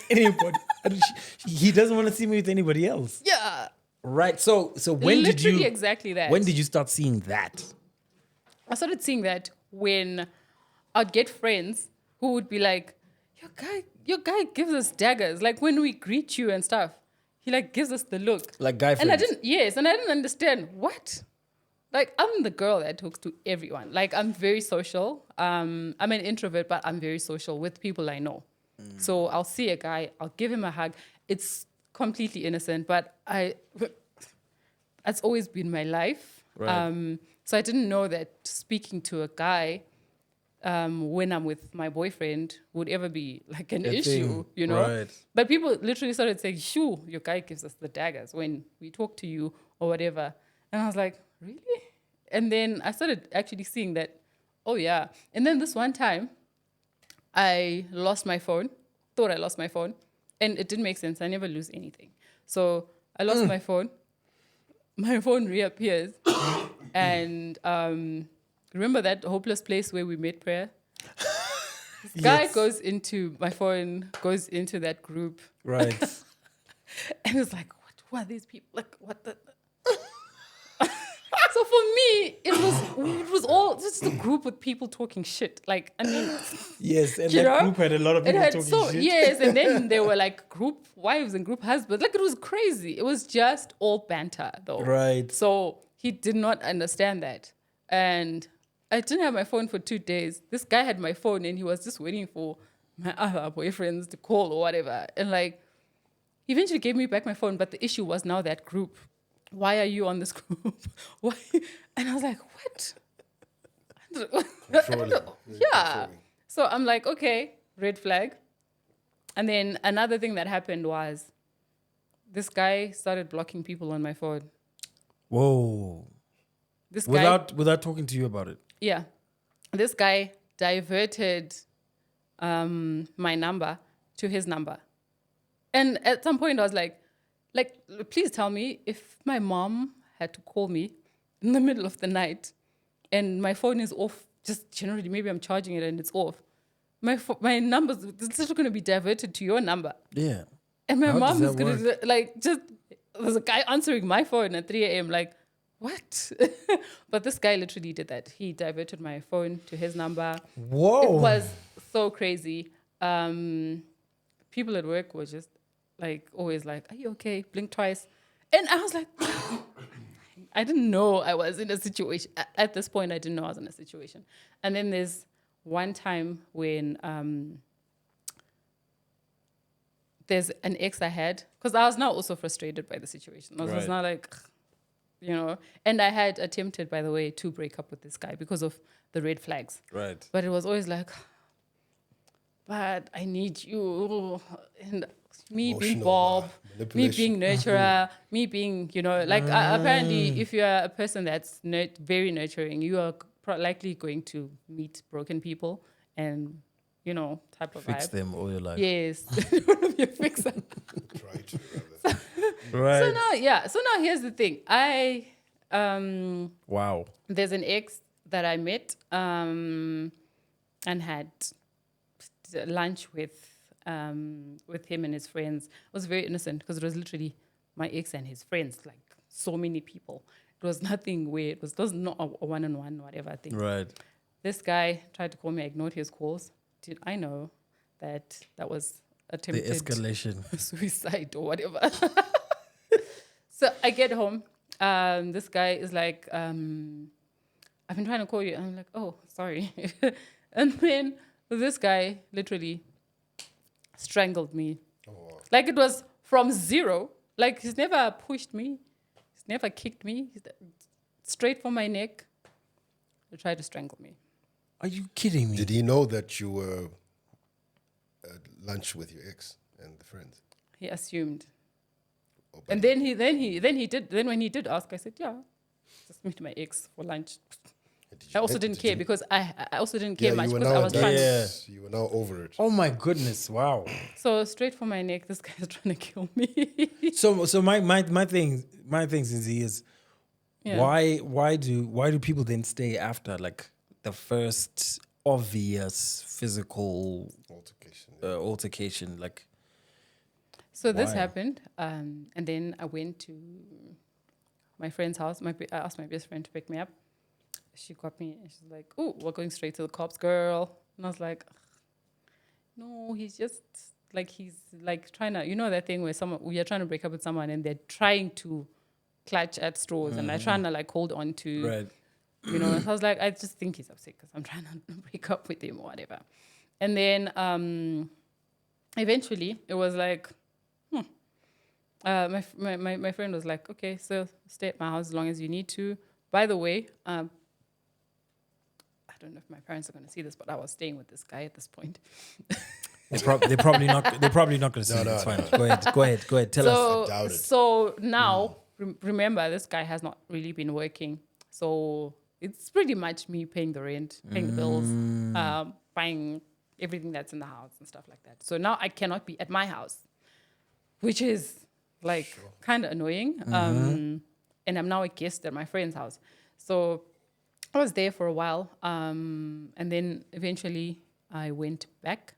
anybody. He doesn't want to see me with anybody else. Yeah. Right. So when did Literally you exactly that. When did you start seeing that? I started seeing that when I'd get friends who would be like, your guy gives us daggers. Like when we greet you and stuff, he like gives us the look. Like guy And I friends. didn't understand what. Like I'm the girl that talks to everyone. Like I'm very social. I'm an introvert, but I'm very social with people I know. So I'll see a guy, I'll give him a hug. It's completely innocent, but that's always been my life. Right. So I didn't know that speaking to a guy when I'm with my boyfriend would ever be like an A issue, thing. you know? Right. But people literally started saying, shoo, your guy gives us the daggers when we talk to you or whatever. And I was like, really? And then I started actually seeing that, oh yeah. And then this one time, I lost my phone, thought I lost my phone, and it didn't make sense. I never lose anything. So I lost my phone. My phone reappears. And remember that hopeless place where we made prayer? This guy goes into my phone, goes into that group. Right. And it's like, who are these people? Like, what the? So for me, it was all just a group with people talking shit. Like, I mean, Yes, and you that know? group had a lot of It people had talking shit. yes, and then there were like group wives and group husbands. Like it was crazy. It was just all banter, though. Right. So he did not understand that, and I didn't have my phone for 2 days. This guy had my phone, and he was just waiting for my other boyfriends to call or whatever. And like, he eventually gave me back my phone, but the issue was now that group. Why are you on this group? Why? And I was like, what? Controlling. Yeah. So I'm like, okay, red flag. And then another thing that happened was this guy started blocking people on my phone. Whoa. This guy, Without talking to you about it. yeah, this guy diverted my number to his number. And at some point I was like, please tell me if my mom had to call me in the middle of the night and my phone is off, just generally, maybe I'm charging it and it's off. My number's it's just going to be diverted to your number. Yeah. And my How mom does is that going to, there's a guy answering my phone at 3 a.m. Like, what? But this guy literally did that. He diverted my phone to his number. Whoa. It was so crazy. People at work were just like, always like, are you okay? Blink twice. And I was like, I didn't know I was in a situation. At this point, I didn't know I was in a situation. And then there's one time when there's an ex I had, because I was now also frustrated by the situation. I was Right. not like, and I had attempted, by the way, to break up with this guy because of the red flags. Right. But it was always like, but I need you. And me being Emotional, Bob, me manipulation. being nurturer, me being, like apparently if you're a person that's very nurturing, you are likely going to meet broken people and, type of Fix vibe. them all your life. Yes. You want to be a fixer. Try to, rather. Right. So now here's the thing. Wow. There's an ex that I met and had lunch with him and his friends. It was very innocent because it was literally my ex and his friends, like so many people. It was nothing weird. It was not a one-on-one, whatever thing. Right. This guy tried to call me. I ignored his calls. Did I know that was The attempted escalation. suicide or whatever? So I get home. This guy is like, I've been trying to call you. And I'm like, oh, sorry. And then this guy literally strangled me. Oh, wow. Like it was from zero. Like he's never pushed me. He's never kicked me. He's straight for my neck. He tried to strangle me. Are you kidding me? Did he know that you were at lunch with your ex and the friends? He assumed. Oh, but And then when he did ask, I said, yeah, just meet my ex for lunch. did you I also met- didn't did care you- because I also didn't care Yeah, much you were because now I was done. trying to. Yeah. You were now over it. Oh my goodness! Wow. So straight for my neck, this guy's trying to kill me. So my thing Zinzie, is Yeah. why do people then stay after like the first obvious physical Altercation. altercation? Like, So this Why? happened, and then I went to my friend's house. I asked my best friend to pick me up. She got me, and she's like, "Oh, we're going straight to the cops, girl." And I was like, "No, he's trying to, that thing where you're trying to break up with someone and they're trying to clutch at straws and they're trying to like hold on to, right. So I was like, I just think he's upset because I'm trying to break up with him or whatever." And then eventually it was like, my friend was like, "Okay, so stay at my house as long as you need to. By the way, I don't know if my parents are going to see this, but I was staying with this guy at this point." They're probably not. They're probably not going to see it. No, It's no, fine. Go ahead. Tell us. I doubt it. So now, remember, this guy has not really been working. So it's pretty much me paying the rent, paying the bills, buying everything that's in the house and stuff like that. So now I cannot be at my house, which is like kind of annoying. And I'm now a guest at my friend's house. So I was there for a while. And then eventually I went back,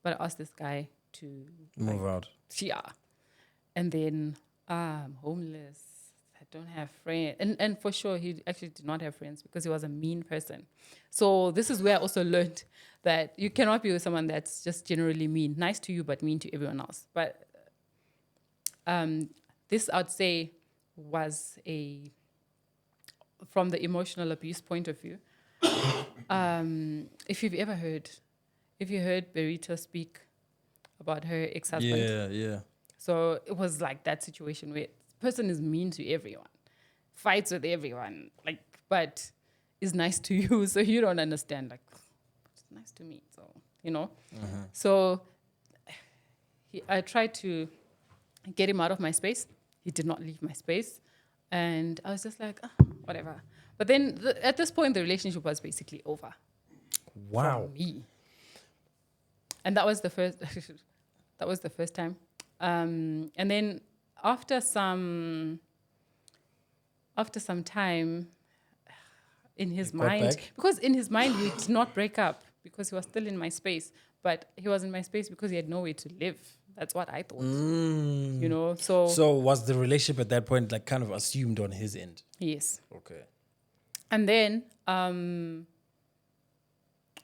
but I asked this guy to Move out. yeah. And then I'm homeless. I don't have friends. And for sure, he actually did not have friends because he was a mean person. So this is where I also learned that you cannot be with someone that's just generally mean. Nice to you, but mean to everyone else. But this, I'd say, was from the emotional abuse point of view. If you heard Berita speak about her ex-husband. Yeah. So it was like that situation where the person is mean to everyone, fights with everyone, like, but is nice to you, so you don't understand. Like, it's nice to me, so So I tried to get him out of my space. He did not leave my space, and I was just like, whatever. But then at this point, the relationship was basically over. Wow. For me. And that was the first. That was the first time. And then after some time, in his You got mind, back? because in his mind we did not break up because he was still in my space, but he was in my space because he had nowhere to live. That's what I thought. So was the relationship at that point like kind of assumed on his end? Yes. Okay. And then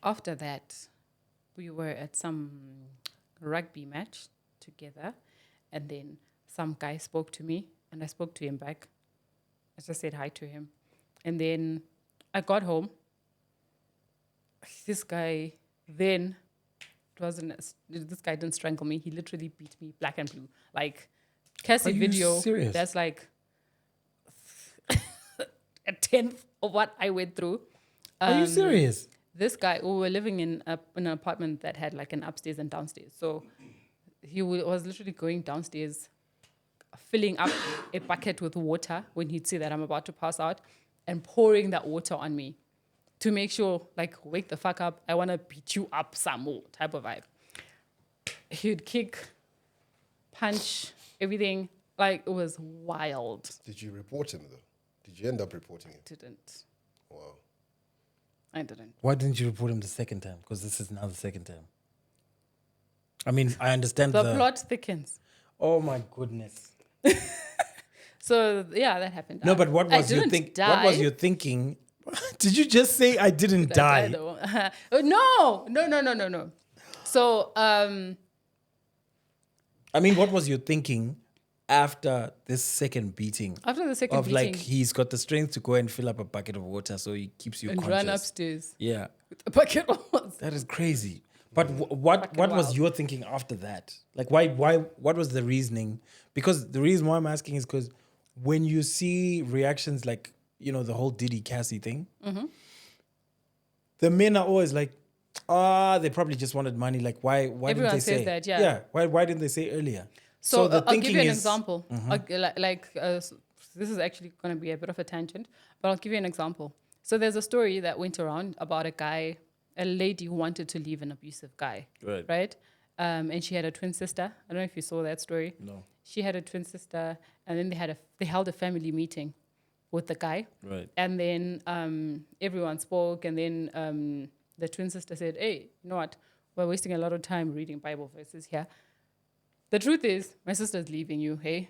after that, we were at some rugby match together, and then some guy spoke to me, and I spoke to him back. I just said hi to him, and then I got home. this guy then this guy didn't strangle me. He literally beat me black and blue. Like Cassie Are you video. serious? That's like a tenth of what I went through. Are you serious? This guy, we were living in an apartment that had like an upstairs and downstairs. So he was literally going downstairs, filling up a bucket with water when he'd see that I'm about to pass out, and pouring that water on me to make sure, like, wake the fuck up. I want to beat you up some more type of vibe. He'd kick, punch, everything. Like, it was wild. Did you report him though? Did you end up reporting him? Didn't. Wow. I didn't. Why didn't you report him the second time? Because this is now the second time. I mean, I understand The plot thickens. Oh my goodness. So yeah, that happened. No, but what I was your didn't What was die. your thinking? Did you just say I didn't I die? died, though. No. So I mean, what was your thinking after this second beating? after the second Of beating, like he's got the strength to go and fill up a bucket of water, so he keeps you and conscious. run upstairs Yeah, with a bucket of water. that is crazy. But what was wild. your thinking after that? Like, why? What was the reasoning? Because the reason why I'm asking is because when you see reactions like, you know, the whole Diddy Cassie thing, Mm-hmm. the men are always like, they probably just wanted money. Like, why didn't Everyone they says say that, yeah. Yeah, why didn't they say earlier? So the I'll give thinking you an is- example. This is actually going to be a bit of a tangent, but I'll give you an example. So there's a story that went around about a lady who wanted to leave an abusive guy, right? And she had a twin sister. I don't know if you saw that story. No. She had a twin sister, and then they held a family meeting with the guy. Right. And then everyone spoke, and then the twin sister said, "Hey, you know what? We're wasting a lot of time reading Bible verses here. The truth is, my sister's leaving you, hey?"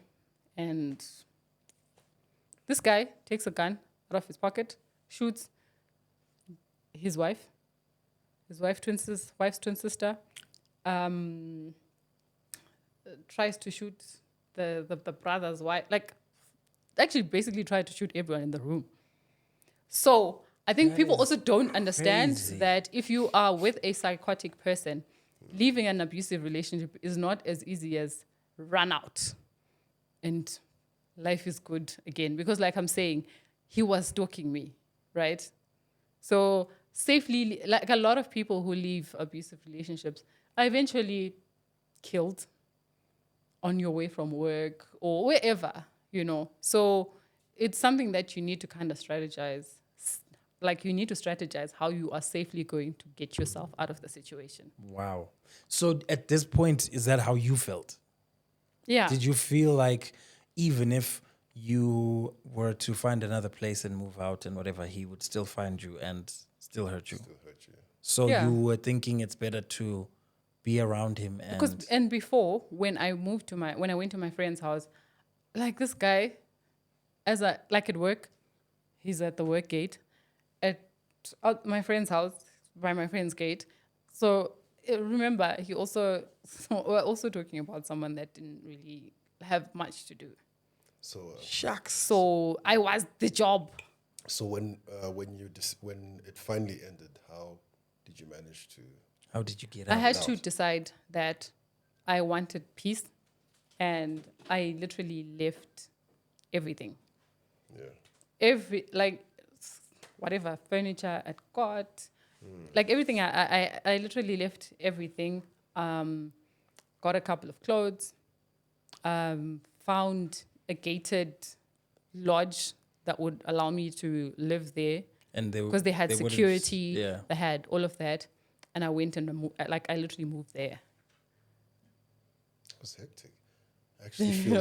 And this guy takes a gun out of his pocket, shoots his wife's twin sister, tries to shoot the brother's wife, like actually basically tried to shoot everyone in the room. So I think people also don't understand crazy. that if you are with a psychotic person, leaving an abusive relationship is not as easy as run out and life is good again. Because like I'm saying, he was stalking me, right? So safely, like a lot of people who leave abusive relationships are eventually killed on your way from work or wherever, you know. So it's something that you need to kind of strategize. Like you need to strategize how you are safely going to get yourself out of the situation. Wow. So at this point, is that how you felt? Yeah. Did you feel like even if you were to find another place and move out and whatever, he would still find you and still hurt you? So Yeah. you were thinking it's better to be around him and Before when I went to my friend's house, like this guy, at work, he's at the work gate, at my friend's house by my friend's gate. So remember, we're also talking about someone that didn't really have much to do. So, shucks. So I was the job. so when it finally ended, how did you manage to? How did you get I out? had to decide that I wanted peace, and I literally left everything. Yeah. Whatever furniture I'd got, like everything. I literally left everything. Got a couple of clothes. Found a gated lodge that would allow me to live there And because they had wouldn't- security. Yeah. They had all of that, and I went and I literally moved there. It was hectic. I actually feel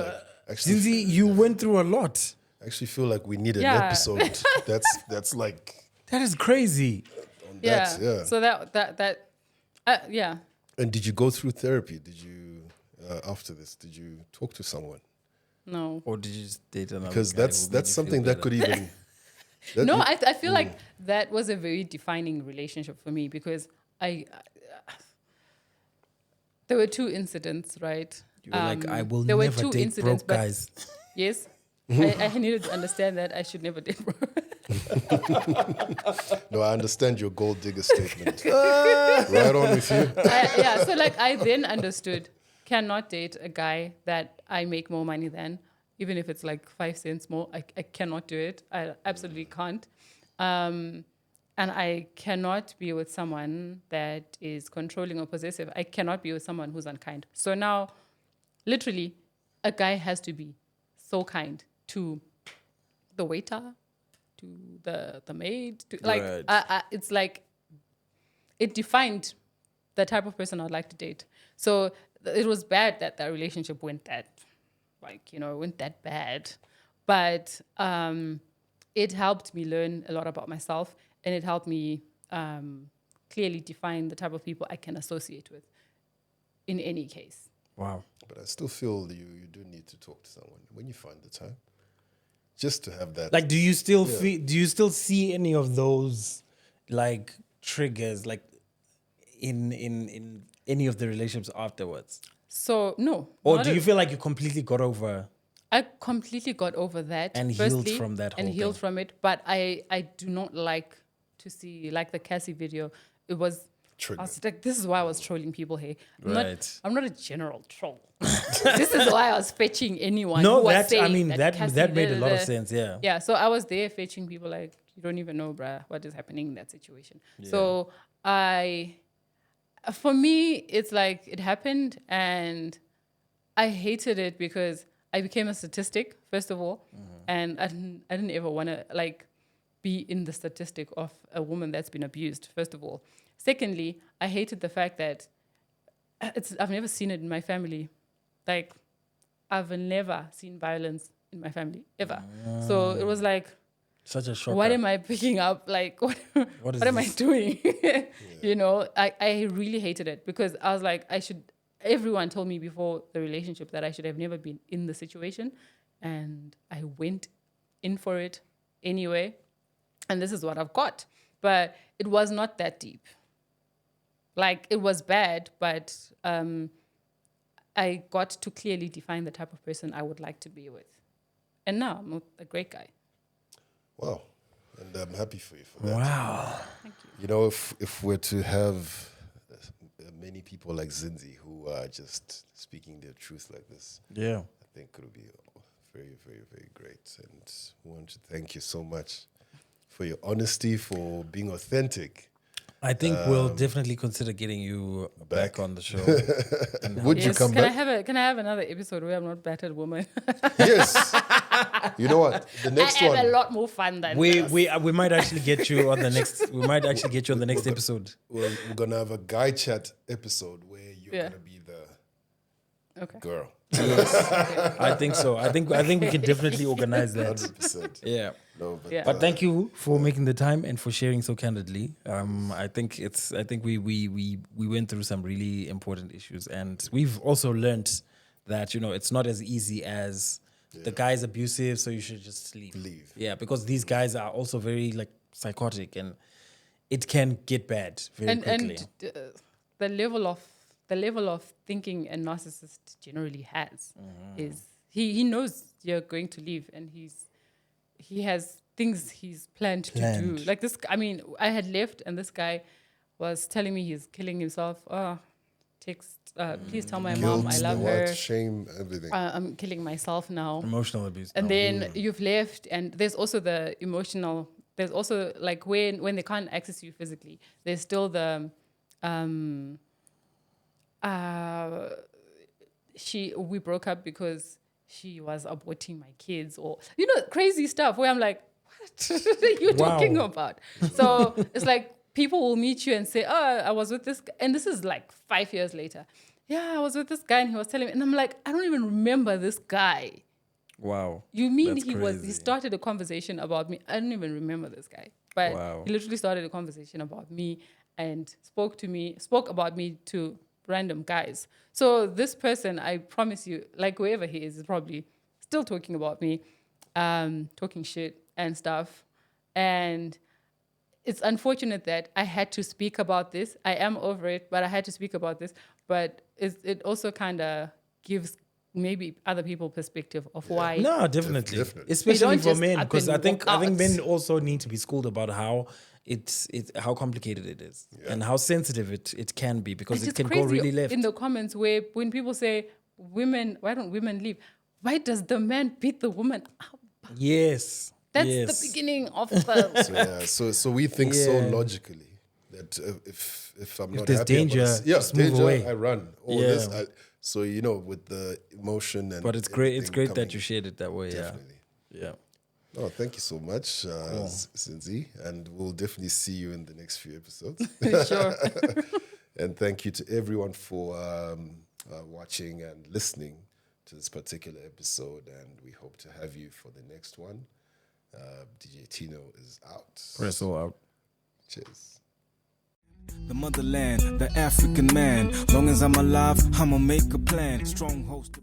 like Zinzie, you went through a lot. I actually feel like we need an Yeah. episode that's like That is crazy. on Yeah. that. Yeah. So yeah. And did you go through therapy? Did you after this? Did you talk to someone? No. Or did you just date another Because guy who that's made you feel something that better? could even. that No, you- I feel like that was a very defining relationship for me because there were two incidents, right? You were like, I will there were never two date incidents, broke but- guys. Yes. I needed to understand that I should never date bro. No, I understand your gold digger statement. Right on with you. So like I then understood, cannot date a guy that I make more money than, even if it's like 5 cents more. I cannot do it. I absolutely can't. And I cannot be with someone that is controlling or possessive. I cannot be with someone who's unkind. So now, literally, a guy has to be so kind to the waiter, to the maid, to like Right. it's like it defined the type of person I'd like to date. So it was bad that that relationship went that, went that bad. But it helped me learn a lot about myself, and it helped me clearly define the type of people I can associate with in any case. Wow. But I still feel you do need to talk to someone when you find the time. Just to have that. Like, do you still feel? Do you still see any of those like triggers, like in any of the relationships afterwards? So no. Or not do a- you feel like you completely got over? I completely got over that And healed firstly, from that and whole healed thing. from it. But I do not like to see like the Cassie video. It was I was like, this is why I was trolling people here. Right. I'm not a general troll. This is why I was fetching anyone. No, who was that I saying mean that Cassie that made a lot of da- sense. Yeah. Yeah, so I was there fetching people like, you don't even know, bruh, what is happening in that situation. So for me, it's like it happened and I hated it because I became a statistic, first of all, and I didn't ever want to like be in the statistic of a woman that's been abused, first of all. Secondly, I hated the fact that I've never seen it in my family. Like, I've never seen violence in my family, ever. So it was like, Such a shocker. what am I picking up? Like, what is am I this? doing? You know, I really hated it because I was like, everyone told me before the relationship that I should have never been in the situation. And I went in for it anyway. And this is what I've got. But it was not that deep. Like, it was bad, but I got to clearly define the type of person I would like to be with. And now I'm a great guy. Wow. And I'm happy for you for that. Wow. Thank you. You know, if we're to have many people like Zinzie who are just speaking their truth like this, Yeah. I think it would be very, very, very great. And we want to thank you so much for your honesty, for being authentic. I think we'll definitely consider getting you back on the show. Would you come back? Can I have another episode where I'm not battered woman? Yes. You know what? The next I have one. a lot more fun than we this. we might actually get you on the next. We might actually get you on the next episode. We're gonna have a guy chat episode where you're Yeah. gonna be the Okay. girl. I think so. I think we can definitely organize that. 100%. Yeah. No, but Yeah. But thank you for making the time and for sharing so candidly. I think we went through some really important issues, and we've also learned that it's not as easy as the guy's abusive, so you should just leave. Yeah, because these guys are also very like psychotic, and it can get bad very quickly. And the level of thinking a narcissist generally has is he knows you're going to leave, and he has things he's planned to do. Like this, I mean, I had left, and this guy was telling me he's killing himself. Text, please tell my mom I guilt, love the what, her. shame, everything. I'm killing myself now. Emotional abuse. And then you've left, and there's also the emotional. There's also like when they can't access you physically, there's still the we broke up because she was aborting my kids, or crazy stuff where I'm like, what are you talking about? So it's like people will meet you and say, oh, I was with this guy. And this is like 5 years later. Yeah, I was with this guy and he was telling me, and I'm like, I don't even remember this guy. Wow. You mean That's he crazy. started a conversation about me? I don't even remember this guy. But Wow. he literally started a conversation about me and spoke about me to random guys. So this person, I promise you, like whoever he is probably still talking about me, talking shit and stuff. And it's unfortunate that I had to speak about this. I am over it, but I had to speak about this. But it also kind of gives maybe other people's perspective of why. No, definitely. Definitely. Especially don't for just men, up because and I think walk out. men also need to be schooled about how how complicated it is and how sensitive it can be, because It's it just can crazy go really left. in the comments where when people say, women, why don't women leave? Why does the man beat the woman up? Yes. That's yes. the beginning of the. So, yeah, so we think so Yeah. logically that if I'm not there's happy about danger, this, just move danger, away. I run. Or Yeah. this, so with the emotion and. But it's great. It's everything great that coming- you shared it that way. Definitely. Yeah. Oh, thank you so much, Zinzie, and we'll definitely see you in the next few episodes. Sure. And thank you to everyone for watching and listening to this particular episode, and we hope to have you for the next one. DJ Tino is out. Presso out. Cheers. The motherland, the African man. Long as I'm alive, I'ma make a plan. Strong host.